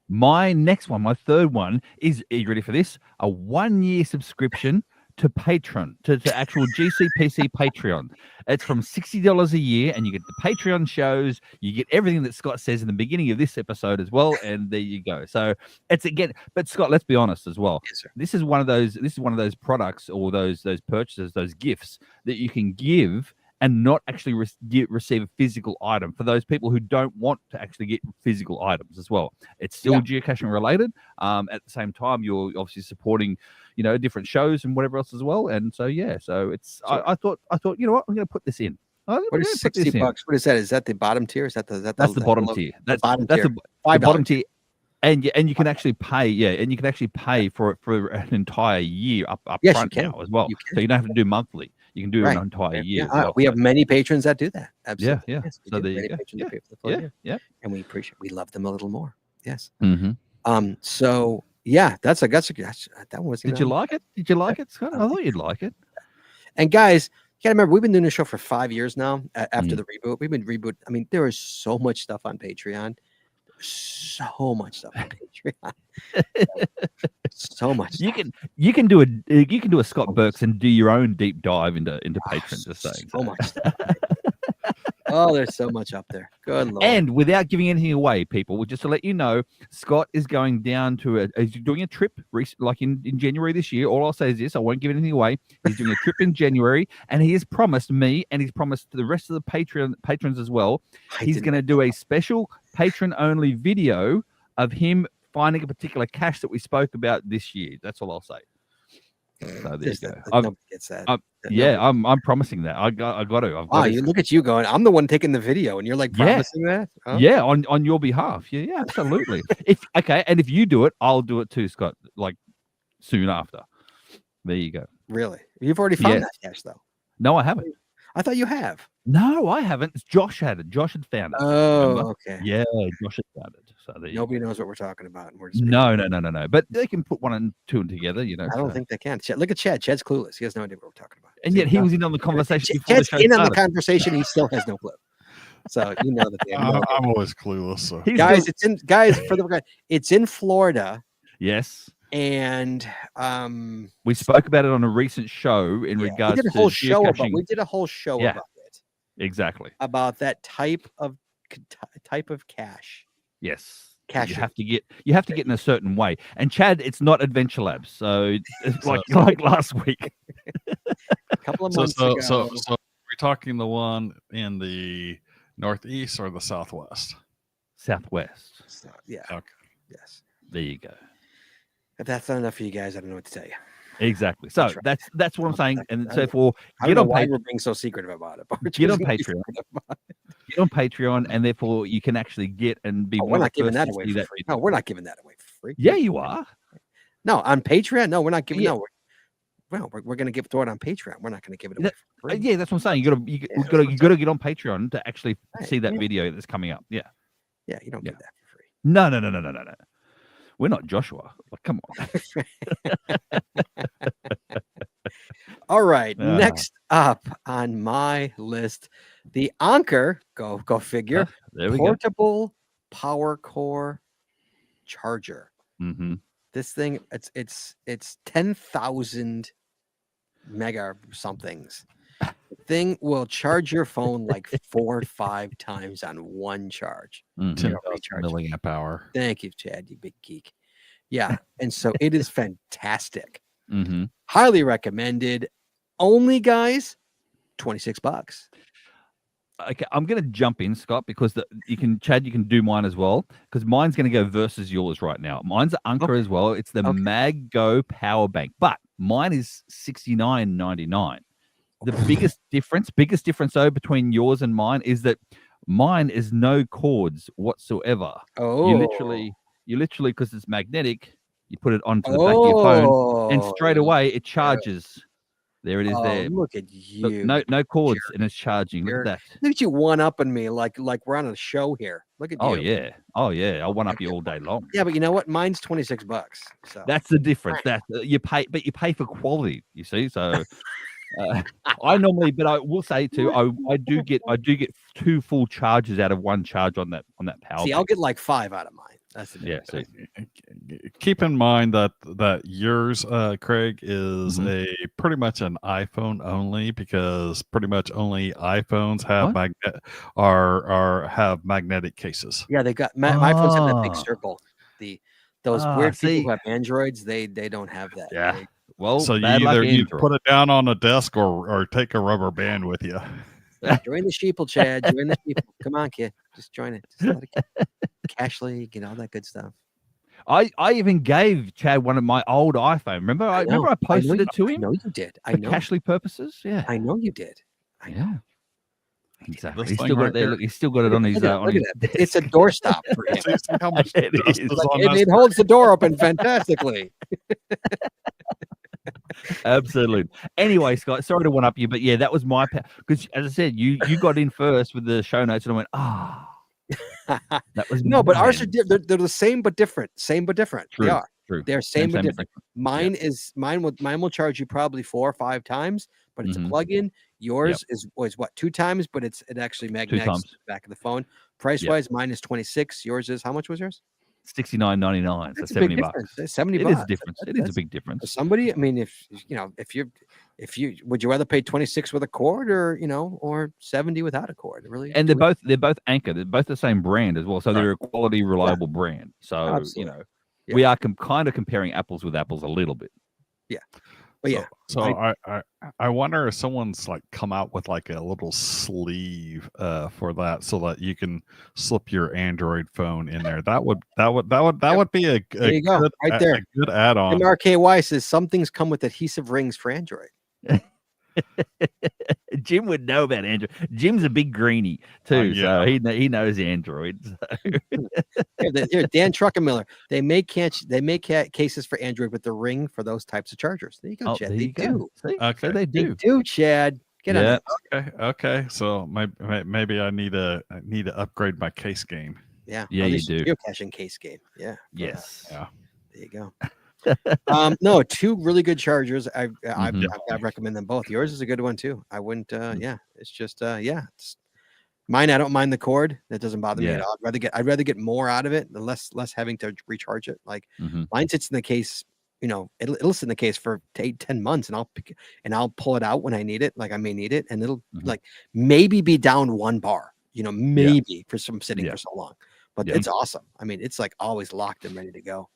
My next one, my third one, is, are you ready for this? A 1-year subscription to Patreon, to actual GCPC Patreon. It's from $60 a year, and you get the Patreon shows. You get everything that Scott says in the beginning of this episode as well, and there you go. So it's again, but Scott, let's be honest as well. Yes, sir. This is one of those products or those purchases, those gifts that you can give and not actually receive a physical item for those people who don't want to actually get physical items as well. It's still geocaching related. At the same time, you're obviously supporting, different shows and whatever else as well. And so, so it's, I thought, you know what, I'm going to put this in. What is $60? What is that? Is that the bottom tier? Is that the that's the bottom tier? That's bottom that's tier. the bottom tier. And you can actually pay for an entire year up Yes, front you can. now as well. You can. So you don't have to do monthly. You can do Right. an entire year. Yeah. as well. We have many patrons that do that. Absolutely. Yeah. Yes, we So do. there you Many go. patrons that pay for the full year. Yeah. And we love them a little more. Yes. Mm-hmm. So yeah, that one was. Did you like it? Did you like it, Scott? I thought you'd like it. And guys, you gotta remember, we've been doing this show for 5 years now. After the reboot, we've been reboot. I mean, there is so much stuff on Patreon. So much stuff on Patreon. So much. You can do a Scott Burks and do your own deep dive into Patreon. Just saying. So much stuff. Oh, there's so much up there. Good Lord. And without giving anything away, people, just to let you know, Scott is going down to he's doing a trip like in January this year. All I'll say is this: I won't give anything away. He's doing a trip in January, and he has promised me, and he's promised to the rest of the patrons as well. He's going to do a special patron-only video of him finding a particular cache that we spoke about this year. That's all I'll say. So there you go. Nobody gets that. I'm promising that. I got to. Wow, you look at you going, I'm the one taking the video, and you're like promising that? Oh. Yeah, on your behalf. Yeah, absolutely. And if you do it, I'll do it too, Scott. Like soon after. There you go. Really? You've already found that cache, though. No, I haven't. I thought you have. No, I haven't. Josh had it. Josh had found it. Oh, remember? okay. Yeah, Josh had found it. So nobody knows what we're talking about. And we're just no. But they can put one and two together, I don't think they can. Look at Chad. Chad's clueless. He has no idea what we're talking about. And yet he was in on the conversation. Chad's in on the conversation. He still has no clue. So you know that. I'm always clueless. So. Guys, for the record, it's in Florida. Yes. And we spoke about it on a recent show in regards to geocaching. We did a whole show about it. Exactly. About that type of cache. Yes. Cache. You have to get in a certain way. And Chad, it's not Adventure Labs. So it's like last week. A couple of months ago. So we're talking the one in the northeast or the southwest? Southwest. So, yeah. Okay. Yes. There you go. If that's not enough for you guys, I don't know what to tell you. Exactly. So that's what I'm saying. And so for I don't know why we're being so secretive about it. Get on Patreon. Get on Patreon, and therefore you can actually get and be. We're not giving that away for free. No, we're not giving that away for free. Yeah, you are. No, on Patreon. No, we're not giving. No, well, we're going to throw it on Patreon. We're not going to give it away for free. Yeah, that's what I'm saying. You Yeah, got to get on Patreon to actually Right, see that yeah. video that's coming up. Yeah. Yeah, you don't Yeah. get that for free. No. We're not Joshua. Like, come on. All right, Ah. next up on my list, the Anker, go figure, There we go. portable power core charger. Mm-hmm. This thing, it's 10,000 mega somethings. The thing will charge your phone like 4 or 5 times on one charge. Mm-hmm. 10,000 recharge. milliamp hour. Thank you, Chad, you big geek. Yeah, and so it is fantastic. Mm-hmm. Highly recommended. Only, guys, $26. Okay, I'm going to jump in, Scott, because you can do mine as well, because mine's going to go versus yours right now. Mine's Anker as well. It's the Okay. MagGo power bank, but mine is $69.99. The biggest difference though between yours and mine is that mine is no cords whatsoever. Oh, You literally, because it's magnetic, you put it onto the back of your phone, and straight away it charges. There it is. There. Look at Look, you. no cords, and it's charging. Look at that. Look at you one-upping me like we're on a show here. Look at you. Oh yeah. I'll one up you all day long. Yeah, but you know what? Mine's $26. So That's the difference. That you pay for quality. You see, so I normally, but I will say too, I do get 2 full charges out of one charge on that power. see, bank. I'll get like 5 out of mine. That's the Yeah. difference. See, Keep in mind that yours, Craig, is a pretty much an iPhone only, because pretty much only iPhones have have magnetic cases. Yeah, they got my phones have that big Ah. circle. Those weird people see. who have Androids, they don't have that. Yeah. Well, So bad luck, you Android. put it down on a desk or take a rubber band with you. Join the sheeple, Chad. Join the sheeple. Come on, kid. Just join it. Just let it cash league and all that good stuff. I even gave Chad one of my old iPhone. Remember? I posted it to I him know you did. I for know. Cashly purposes. Yeah. I know you did. I know. Yeah. Exactly. This He's thing still got right it there. here. Look, he's still got it on his. Look at On his that. It's a doorstop for him. See how much It dust is. is on that It holds the door open fantastically. Absolutely. Anyway, Scott, sorry to one up you, but yeah, that was my because as I said, you got in first with the show notes, and I went, that was No, but ours mine. are they're the same but different. Same but different. True. They are. True. They're same but but different. Mine will charge you probably 4 or 5 times, but it's a plug-in. Yours was what, 2 times, but it actually magnets the back of the phone. Price wise, mine is 26. Yours is how much was yours? $69.99. So That's a big $70. difference. That's $70. It is a difference. It is a big For difference. somebody, I mean, if you would you rather pay 26 with a cord or 70 without a cord? It really, And they're both Anchor. They're both the same brand as well. So they're a quality, reliable brand. So Absolutely. we are kind of comparing apples with apples a little bit. Yeah. But yeah. So I wonder if someone's like come out with like a little sleeve for that, so that you can slip your Android phone in there. That would be a There you go, right there. a good add-on. MRKY says some things come with adhesive rings for Android. Jim would know about Android. Jim's a big greenie too, yeah. so he knows Android. Here, Dan Truckenmiller. They make cases for Android with the ring for those types of chargers. There you go, Chad. They do. See? Okay. So they They do. do, Chad. Get on it. Okay. So maybe I need to upgrade my case game. Yeah. Yeah, Oh, you this is do. Geocaching case game. Yeah. Yes. Yeah. There you go. No, 2 really good chargers. I recommend them both. Yours is a good one too. I wouldn't. It's just it's mine. I don't mind the cord. That doesn't bother me at all. I'd rather get more out of it than less having to recharge it. Like mine sits in the case. It'll sit in the case for 8-10 months, and I'll pull it out when I need it. Like I may need it, and it'll like maybe be down 1 bar. Maybe for some sitting for so long. But it's awesome. I mean, it's like always locked and ready to go.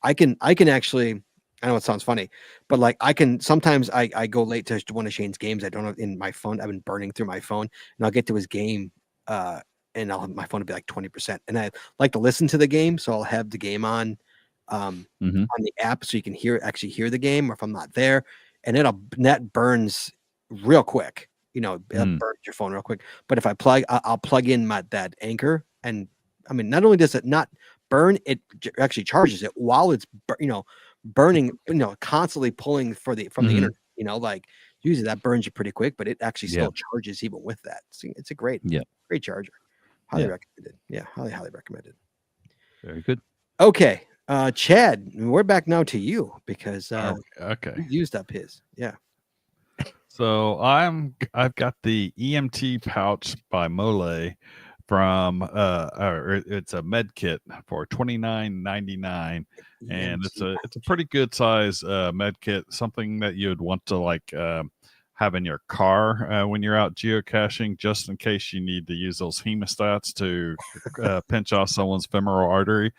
I can actually, I know it sounds funny, but like sometimes I go late to one of Shane's games. I don't have in my phone. I've been burning through my phone, and I'll get to his game, and my phone will be like 20%. And I like to listen to the game, so I'll have the game on the app, so you can actually hear the game, or if I'm not there, and that burns real quick. It burns your phone real quick. But if I'll plug in that Anchor, and I mean, not only does it not burn, it actually charges it while it's burning, constantly pulling from the Mhm. internet. Like usually that burns you pretty quick, but it actually Yeah. still charges even with that. It's a great, Yeah. great charger. Highly Yeah. recommended. Yeah, highly recommended. Very good. Okay, Chad, we're back now to you because Okay. he used up his. Yeah. So I've got the EMT pouch by Mole from it's a med kit for $29.99, and it's a pretty good size med kit, something that you'd want to like have in your car when you're out geocaching, just in case you need to use those hemostats to pinch off someone's femoral artery.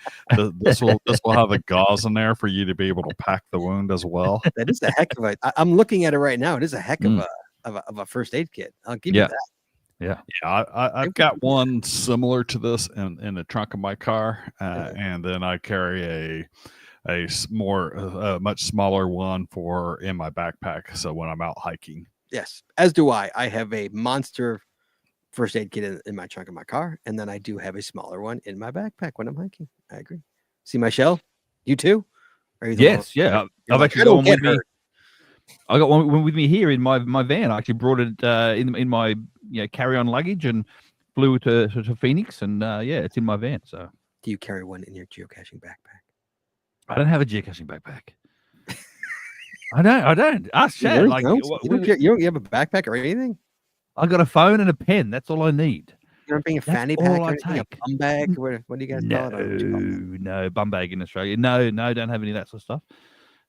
This will have the gauze in there for you to be able to pack the wound as well. That is a heck of a. I'm looking at it right now. It is a heck of a first aid kit. I'll give you that. Yeah. Yeah, I've got one similar to this in the trunk of my car, and then I carry a much smaller one in my backpack. So when I'm out hiking. Yes, as do I. I have a monster first aid kit in my trunk of my car, and then I do have a smaller one in my backpack when I'm hiking. I agree. See my shell? You too? Are you the Yes. one? Yeah. You're I've like, actually I got don't one get with me. hurt. I got one with me here in my van. I actually brought it in my carry-on luggage and flew to Phoenix, and it's in my van. So Do you carry one in your geocaching backpack? I don't have a geocaching backpack. I don't. Ask Chad. You Like don't have a backpack or anything? I got a phone and a pen. That's all I need. You don't bring a That's fanny all pack I or anything? A take. bum bag? What do you guys call it? No, bum bag in Australia. No, don't have any of that sort of stuff.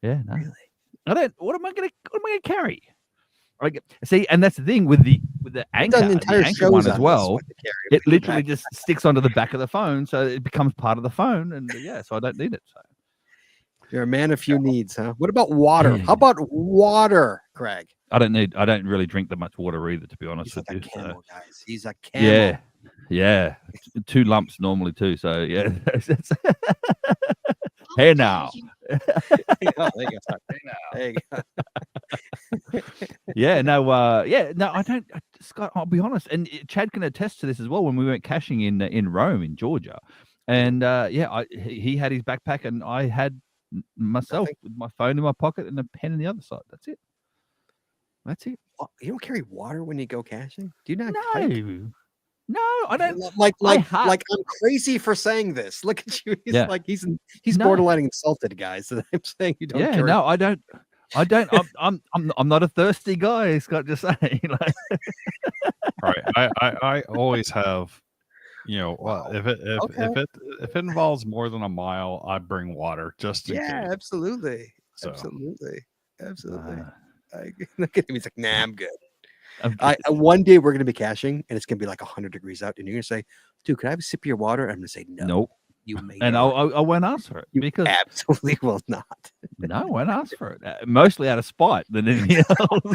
Yeah, no. Really? I don't. What am I gonna carry? See, and that's the thing with the anchor, done entire the anchor shows one on as this, well. what to carry It with your literally just sticks onto the back of the phone, so it becomes part of the phone, and so I don't need it. So You're a man of few needs, huh? What about water? Yeah. How about water, Craig? I don't really drink that much water either, to be honest He's with like you. a camel, So. guys. He's a camel. Yeah, 2 lumps normally too. So yeah, hey now. Oh, there you go. There you go. No, I don't, Scott. I'll be honest, and Chad can attest to this as well. When we went caching in Rome, in Georgia, and he had his backpack, and I had myself with my phone in my pocket and a pen on the other side. That's it. You don't carry water when you go caching? Do you not? No, hike? no, I don't. Like have- I'm crazy for saying this. Look at you. He's Yeah. like he's No. borderline insulted, guys. That I'm saying you don't. Yeah, carry no, I don't. I'm not a thirsty guy. Scott, just saying. Like, Right. I always have, if it involves more than a mile, I bring water just in Yeah, case. absolutely. So. Absolutely. uh, Look at him. He's like, nah, I'm good. I'm One day we're gonna be caching and it's gonna be like 100 degrees out, and you're gonna say, dude, could I have a sip of your water? I'm gonna say no. nope. You may And not. I won't ask for it You because absolutely will not. no, I won't ask for it. Mostly out of spite than anything else.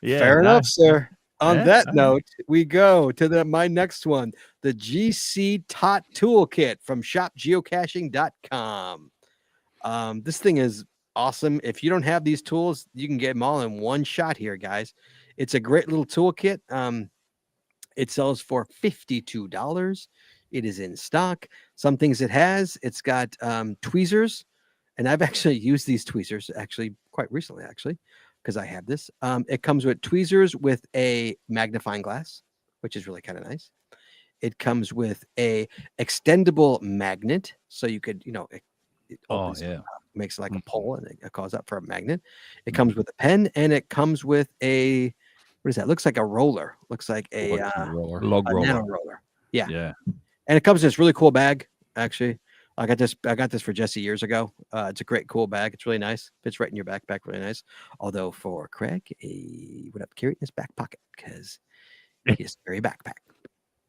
Fair enough, sir. On Yeah, that no. note, we go to my next one, the GC Tot Toolkit from shopgeocaching.com. This thing is awesome. If you don't have these tools, you can get them all in one shot here, guys. It's a great little toolkit. It sells for $52. It is in stock. Some things it's got tweezers, and I've actually used these tweezers quite recently, because I have this. It comes with tweezers with a magnifying glass, which is really kind of nice. It comes with a extendable magnet, so you could, it opens up, makes it like a pole, and it calls up for a magnet. It comes with a pen, and it comes with a, what is that? Looks like a roller. Looks like a log roller. nano roller. Yeah. Yeah. And it comes in this really cool bag. Actually, I got this for Jesse years ago. It's a great, cool bag. It's really nice. Fits right in your backpack, really nice. Although for Craig, he would have to carry it in his back pocket because he has to carry a backpack.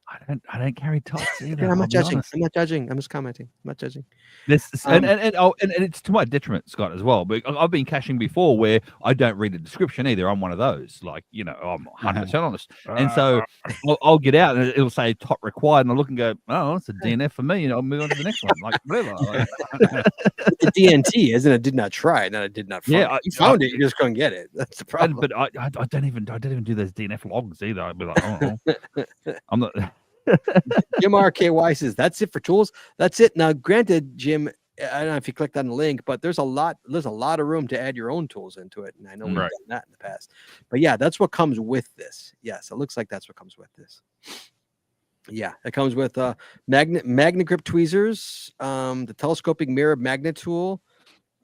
I don't carry tots either. I'm I'll not be judging. honest. I'm not judging. I'm just commenting. I'm not judging. This and it's to my detriment, Scott, as well. But I've been caching before where I don't read the description either. I'm one of those, like, I'm 100% honest. And so I'll get out and it'll say top required, and I look and go, oh, it's a DNF for me. I'll move on to the next one. Like whatever. Like, The DNT, isn't it? Did not try, and I did not find Yeah, it. You found it. You just couldn't get it. That's the problem. but I don't even do those DNF logs either. I'd be like, oh, I'm not. Jim RKY says that's it for tools. That's it. Now, granted, Jim, I don't know if you clicked on the link, but there's a lot of room to add your own tools into it. And I know we've Right. done that in the past. But yeah, that's what comes with this. Yes, it looks like that's what comes with this. Yeah, it comes with magnet grip tweezers, the telescoping mirror magnet tool,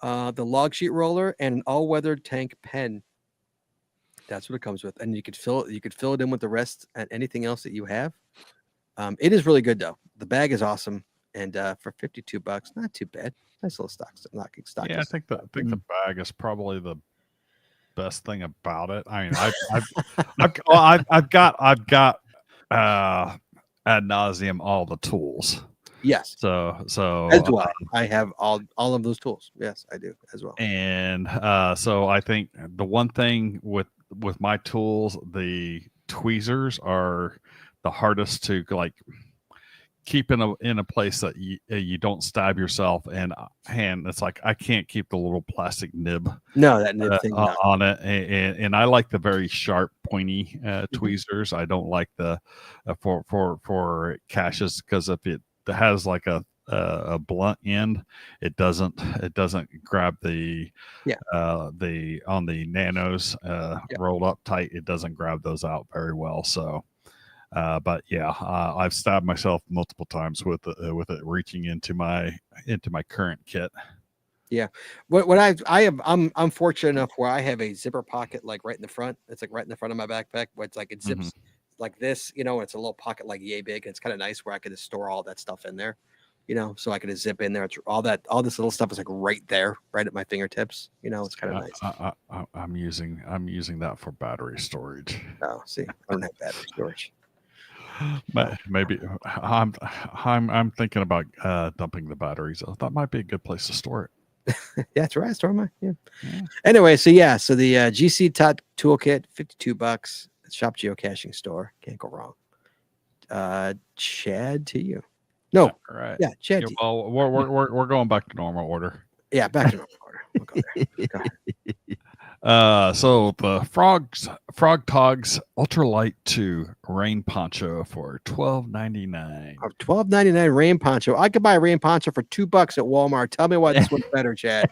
the log sheet roller, and an all-weather tank pen. That's what it comes with, and you could fill it in with the rest and anything else that you have. It is really good though. The bag is awesome, and for $52, not too bad. Nice little stock. Yeah, I think the bag is probably the best thing about it. I mean, I've got ad nauseum all the tools. Yes. So As do I have all of those tools. Yes, I do as well. And so I think the one thing with my tools, the tweezers are the hardest to like keep in a place that you don't stab yourself, and it's like I can't keep the little plastic nib that nib thing on it, and I like the very sharp pointy tweezers. I don't like the for caches, because if it has like a blunt end, it doesn't grab the on the nanos rolled up tight, it doesn't grab those out very well. So but yeah, I've stabbed myself multiple times with it reaching into my current kit. Yeah, I'm fortunate enough where I have a zipper pocket like right in the front. It's like right in the front of my backpack, where it's like it zips like this, it's a little pocket like yay big. It's kind of nice where I could just store all that stuff in there, so I could just zip in there. It's all this little stuff is like right there, right at my fingertips. It's kind of nice. I'm using that for battery storage. Oh, see, I don't have battery storage. But maybe I'm thinking about dumping the batteries. That might be a good place to store it. Yeah, that's right. I store mine. Yeah. Anyway, so the GC Tot Toolkit, $52. Shop Geocaching Store. Can't go wrong. Chad, to you. No, all right. Yeah, Chad. Well, we're going back to normal order. Yeah, back to normal order. We'll go there. Go ahead. So the Frog Togs Ultralight 2 Rain Poncho for $12.99. $12.99 rain poncho. I could buy a rain poncho for $2 at Walmart. Tell me why this one's better, Chad.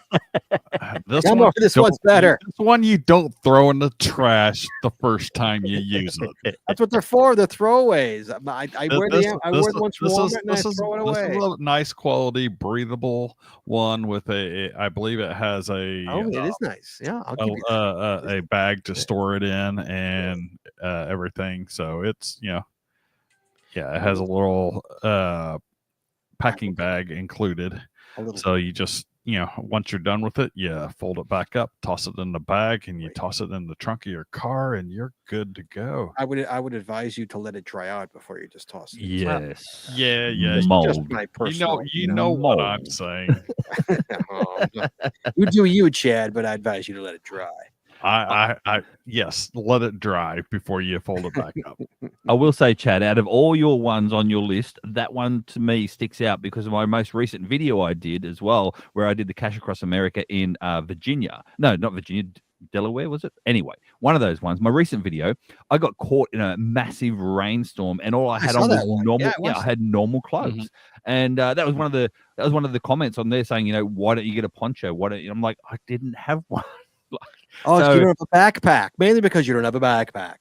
This one's better. This one you don't throw in the trash the first time you use it. That's what they're for. They're throwaways. I wear the ones from Walmart and I throw it away. This is a nice quality, breathable one with I believe it has a. Oh, it is nice. Yeah, I'll give you a bag to store it in and everything. So it's it has a little packing bag included. So you just once you're done with it, you fold it back up, toss it in the bag, and you toss it in the trunk of your car, and you're good to go. I would advise you to let it dry out before you just toss it. Yes. Yeah. Mold. Just my personal, you know what I'm saying. You do you, Chad, but I advise you to let it dry. Yes, let it dry before you fold it back up. I will say, Chad, out of all your ones on your list, that one to me sticks out because of my most recent video I did as well, where I did the Cache Across America in Virginia. No, not Virginia, Delaware, was it? Anyway, one of those ones. My recent video, I got caught in a massive rainstorm, and all I had on was normal. I had normal clothes, and that was one of the comments on there saying, why don't you get a poncho? I'm like, I didn't have one. So you don't have a backpack, mainly because you don't have a backpack.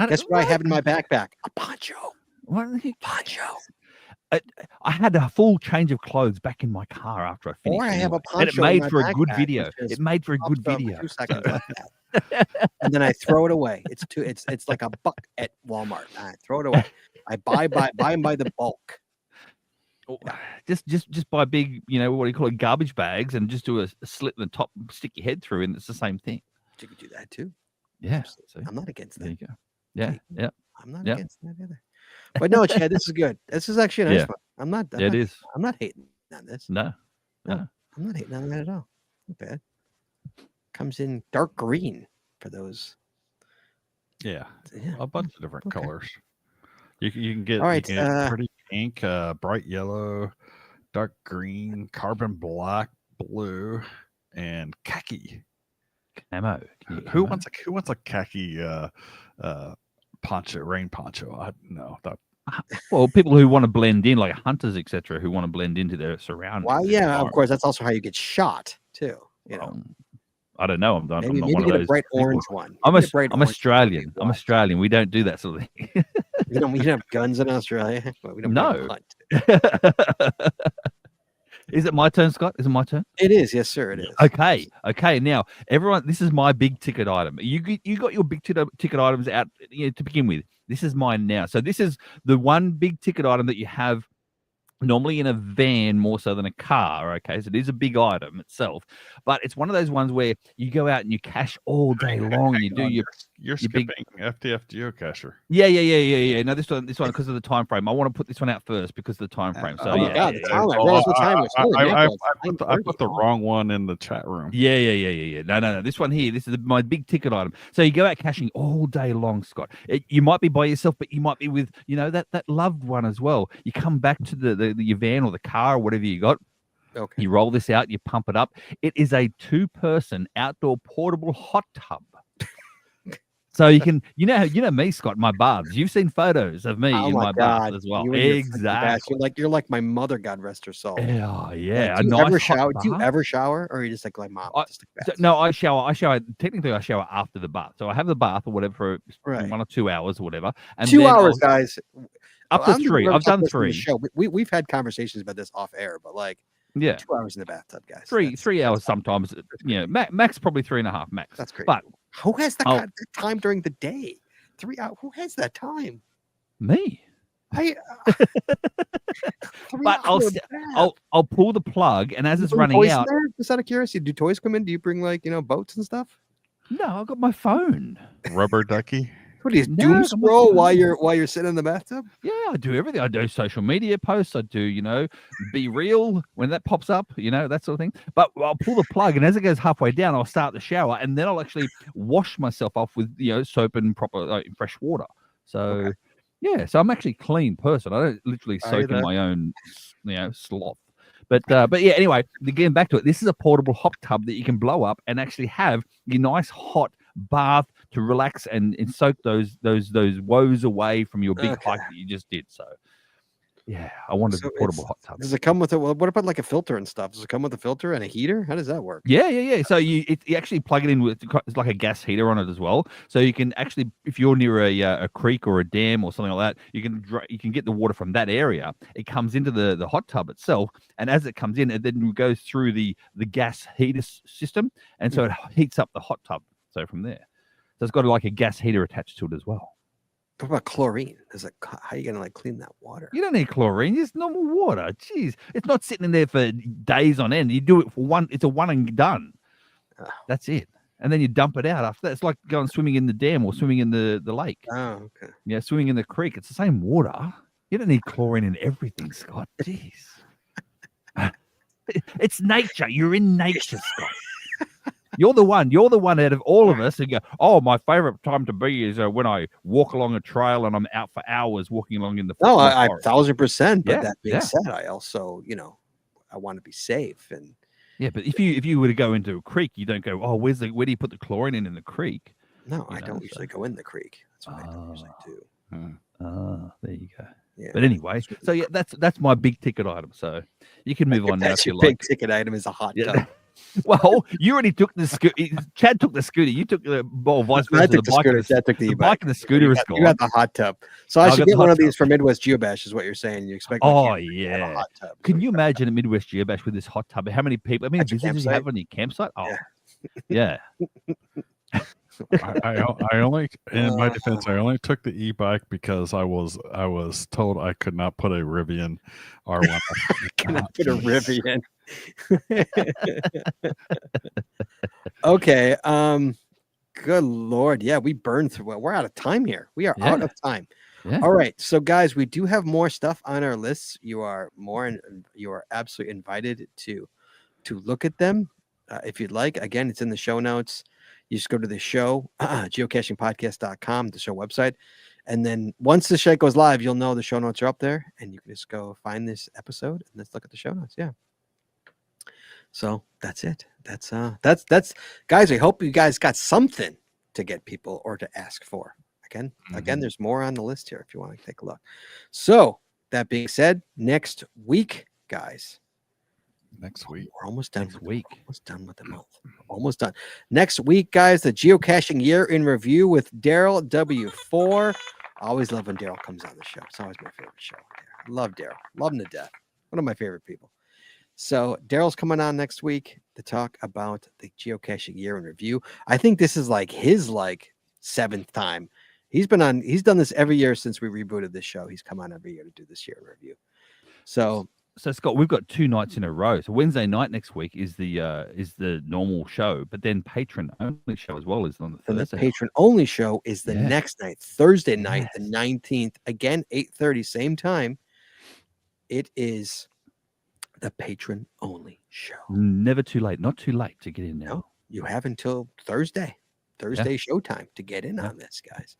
Guess what I have in my backpack? A poncho. Poncho. I had a full change of clothes back in my car after I finished. Or I have a poncho. And it made for a good video. It made for a good video. 2 seconds like that. And then I throw it away. It's like a buck at Walmart. I throw it away. I buy them by the bulk. Just buy big, what do you call it, garbage bags, and just do a slit in the top, stick your head through, and it's the same thing. You could do that too. Yeah, I'm not against that. There you go. Yeah. I'm not against that either. But no, Chad, this is good. This is actually a nice one. I'm not hating on this. No. I'm not hating on that at all. Not bad. Comes in dark green for those. Yeah. A bunch of different colors. You can get, all right, pretty pink, bright yellow, dark green, carbon black, blue, and khaki. Camo. Who wants a khaki poncho, rain poncho? Well, people who want to blend in, like hunters, etc., who want to blend into their surroundings. Well, their yeah, of environment. course. That's also how you get shot too. You know, I don't know. I'm not maybe one of get a those bright people. orange one. I'm Maybe a bright I'm orange one would be Australian. I'm wise. Australian. We don't do that sort of thing. We don't have guns in Australia. Well, we don't No. hunt. Is it my turn, Scott? Is it my turn? It is, yes, sir. It is. Okay. Now, everyone, this is my big ticket item. You got your big ticket items out to begin with. This is mine now. So this is the one big ticket item that you have normally in a van more so than a car. Okay, so it is a big item itself, but it's one of those ones where you go out and you cache all day long and you do your You're your big- skipping FTF geocacher. Yeah. No, this one because of the time frame. I want to put this one out first because of the time frame. So Oh my yeah, God, yeah, the yeah. time. I realized what time it was. Holy mackerel, it's I put the 9:30. wrong one in the chat room. Yeah. No. This one here, this is my big ticket item. So you go out caching all day long, Scott. You might be by yourself, but you might be with, that loved one as well. You come back to your van or the car or whatever you got. Okay. You roll this out, you pump it up. It is a 2-person outdoor portable hot tub. So you can, me, Scott, my baths. You've seen photos of me Oh in my God, baths as well. you and your freaking baths. Exactly. You're like my mother, God rest her soul. Oh, yeah. Like, do you nice ever hot shower? Do you bath. ever shower, or are you just like mom? Just like So, baths? no, I shower. Technically, I shower after the bath. So I have the bath or whatever for Right. 1 or 2 hours or whatever. And 2 then hours, I'll- guys. Up to I'm the 3. real I've done toughest in the 3. Show. We've had conversations about this off air, but like Yeah. 2 hours in the bathtub, guys. 3 hours sometimes. Max probably 3.5 max. That's great. But who has that I'll- kind of time during the day? 3 hours. Who has that time? me. I. 3 But hour bath. I'll pull the plug, and as You it's bring running toys in out, there? Just out of curiosity, do toys come in? Do you bring like boats and stuff? no, I got my phone. Rubber ducky. What do you No, doom come on, scroll come while on. you're sitting in the bathtub? Yeah, I do everything. I do social media posts. I do, be real when that pops up, that sort of thing. But I'll pull the plug, and as it goes halfway down, I'll start the shower, and then I'll actually wash myself off with, soap and proper fresh water. So, yeah, so I'm actually a clean person. I don't literally I hear soak in that. my own, sloth. But yeah, anyway, getting back to it, this is a portable hot tub that you can blow up and actually have your nice hot bath to relax and soak those woes away from your big Okay. hike that you just did. So yeah, I wanted So a portable hot tub. Does it come with well, what about like a filter and stuff? Does it come with a filter and a heater? How does that work? Yeah. So you actually plug it in with, it's like a gas heater on it as well. So you can actually, if you're near a creek or a dam or something like that, you can get the water from that area. It comes into the hot tub itself, and as it comes in, it then goes through the gas heater system, and so it heats up the hot tub. So from there, so it's got like a gas heater attached to it as well. What about chlorine? How are you gonna like clean that water? You don't need chlorine. It's normal water. Jeez, it's not sitting in there for days on end. You do it for one. It's a one and done. Oh. That's it. And then you dump it out after that. It's like going swimming in the dam or swimming in the lake. Oh, okay. Yeah, swimming in the creek. It's the same water. You don't need chlorine in everything, Scott. Jeez. It's nature. You're in nature, Scott. You're the one out of all of us who go, oh, my favorite time to be is when I walk along a trail and I'm out for hours walking along in the No, forest. I 1000%. But Yeah, that being yeah. said, I also, I want to be safe and Yeah, but if you were to go into a creek, you don't go, oh, where do you put the chlorine in the creek? no, You I know, don't usually go in the creek. That's what I don't usually do. There you go. Yeah. But anyway, so yeah, that's my big ticket item. So you can move on now That's if your you big like. ticket item is a hot Yeah. tub. Well, you already took the scooter. Chad took the scooter. You took the vice versa. I took the scooter. Chad took the the e-bike. bike and the scooter is You got gone. the hot tub. So I I should got get the one hot of these tub. for Midwest Geobash, is what you're saying. You expect my Oh camper to have a yeah. hot tub. Can you imagine a Midwest Geobash with this hot tub? How many people? How many At your visitors you have campsite? on your campsite? Oh, Yeah. yeah. I only, in my defense, I only took the e-bike because I was told I could not put a Rivian R1. Can I put a Rivian? Okay. Good Lord. Yeah, we burned through it. We're out of time here. We are out Yeah. of time. Yeah. All right. So guys, we do have more stuff on our lists. You are absolutely invited to look at them if you'd like. Again, it's in the show notes. You just go to the show, geocachingpodcast.com, the show website. And then once the show goes live, you'll know the show notes are up there and you can just go find this episode and let's look at the show notes. Yeah. So that's it. That's guys, I hope you guys got something to get people or to ask for. Again, there's more on the list here if you want to take a look. So that being said, next week, guys. Next week. We're almost done. Next week. Almost done with the month. Almost done. Next week, guys, the geocaching year in review with Daryl W4. I always love when Daryl comes on the show. It's always my favorite show. I love Daryl. Love him to death. One of my favorite people. So Daryl's coming on next week to talk about the geocaching year in review. I think this is like his seventh time. He's done this every year since we rebooted this show. He's come on every year to do this year in review. So Scott, we've got 2 nights in a row. So Wednesday night next week is the normal show, but then patron only show as well is on the and the Thursday. patron only show is the Yes. next night, Thursday night, the Yes. 19th. Again, 8:30, same time. It is the patron only show. Never too late. Not too late to get in now. No, you have until Thursday showtime to get in on this, guys.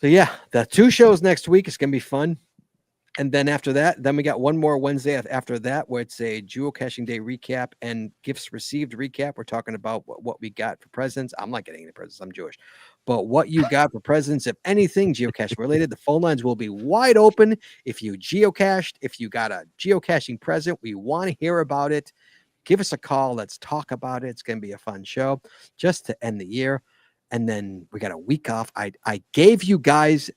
So yeah, the 2 shows next week is going to be fun. And then after that, then we got one more Wednesday after that, where it's a Geocaching Day recap and gifts received recap. We're talking about what we got for presents. I'm not getting any presents. I'm Jewish. But what you got for presents, if anything geocache related, the phone lines will be wide open. If you geocached, if you got a geocaching present, we want to hear about it. Give us a call. Let's talk about it. It's going to be a fun show just to end the year. And then we got a week off. I gave you guys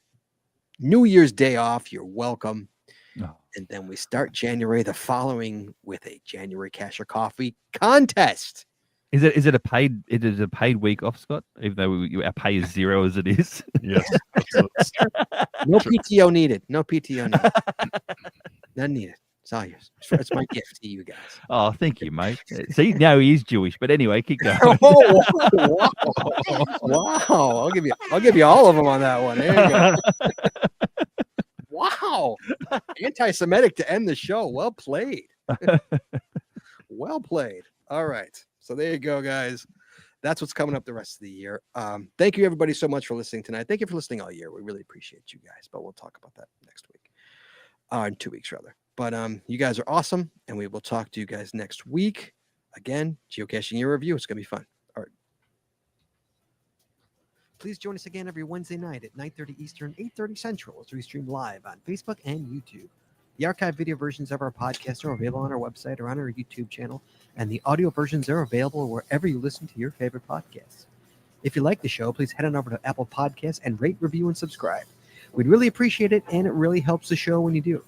New Year's Day off. You're welcome. Oh. And then we start January the following with a January Cash or Coffee contest. Is it a paid week off, Scott? Even though our pay is 0 as it is. Yes. No PTO needed. No PTO needed. None needed. It's all yours. It's my gift to you guys. Oh, thank you, mate. See, now he is Jewish, but anyway, keep going. Oh, wow. Wow. I'll give you all of them on that one. There you go. Wow. Anti-Semitic to end the show. Well played. Well played. All right. So there you go, guys. That's what's coming up the rest of the year. Thank you, everybody, so much for listening tonight. Thank you for listening all year. We really appreciate you guys, but we'll talk about that next week. In 2 weeks, rather. But you guys are awesome, and we will talk to you guys next week. Again, Geocaching Year Review. It's going to be fun. All right. Please join us again every Wednesday night at 9:30 Eastern, 8:30 Central as we stream live on Facebook and YouTube. The archived video versions of our podcast are available on our website or on our YouTube channel, and the audio versions are available wherever you listen to your favorite podcasts. If you like the show, please head on over to Apple Podcasts and rate, review, and subscribe. We'd really appreciate it, and it really helps the show when you do.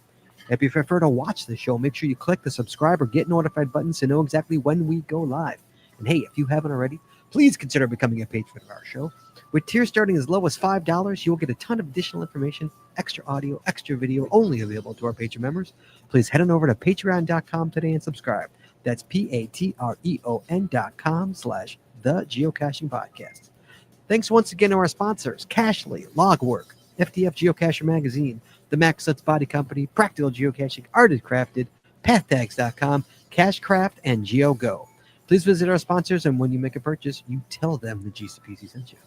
If you prefer to watch the show, make sure you click the subscribe or get notified buttons to know exactly when we go live. And hey, if you haven't already, please consider becoming a patron of our show. With tiers starting as low as $5, you'll get a ton of additional information, extra audio, extra video, only available to our Patreon members. Please head on over to patreon.com today and subscribe. That's patreon.com/The Geocaching Podcast. Thanks once again to our sponsors, Cashly, Logwork, FTF Geocacher Magazine, The Max Nuts Body Company, Practical Geocaching, Arted Crafted, PathTags.com, Cashcraft, and GeoGo. Please visit our sponsors, and when you make a purchase, you tell them the GCPC sent you.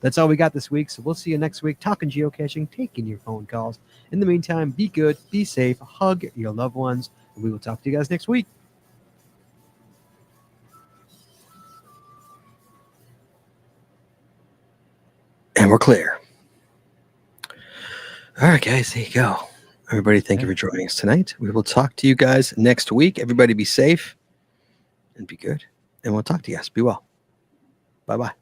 That's all we got this week, so we'll see you next week talking geocaching, taking your phone calls. In the meantime, be good, be safe, hug your loved ones, and we will talk to you guys next week. And we're clear. All right, guys, there you go. Everybody, thank you for joining us tonight. We will talk to you guys next week. Everybody be safe and be good. And we'll talk to you guys. Be well. Bye-bye.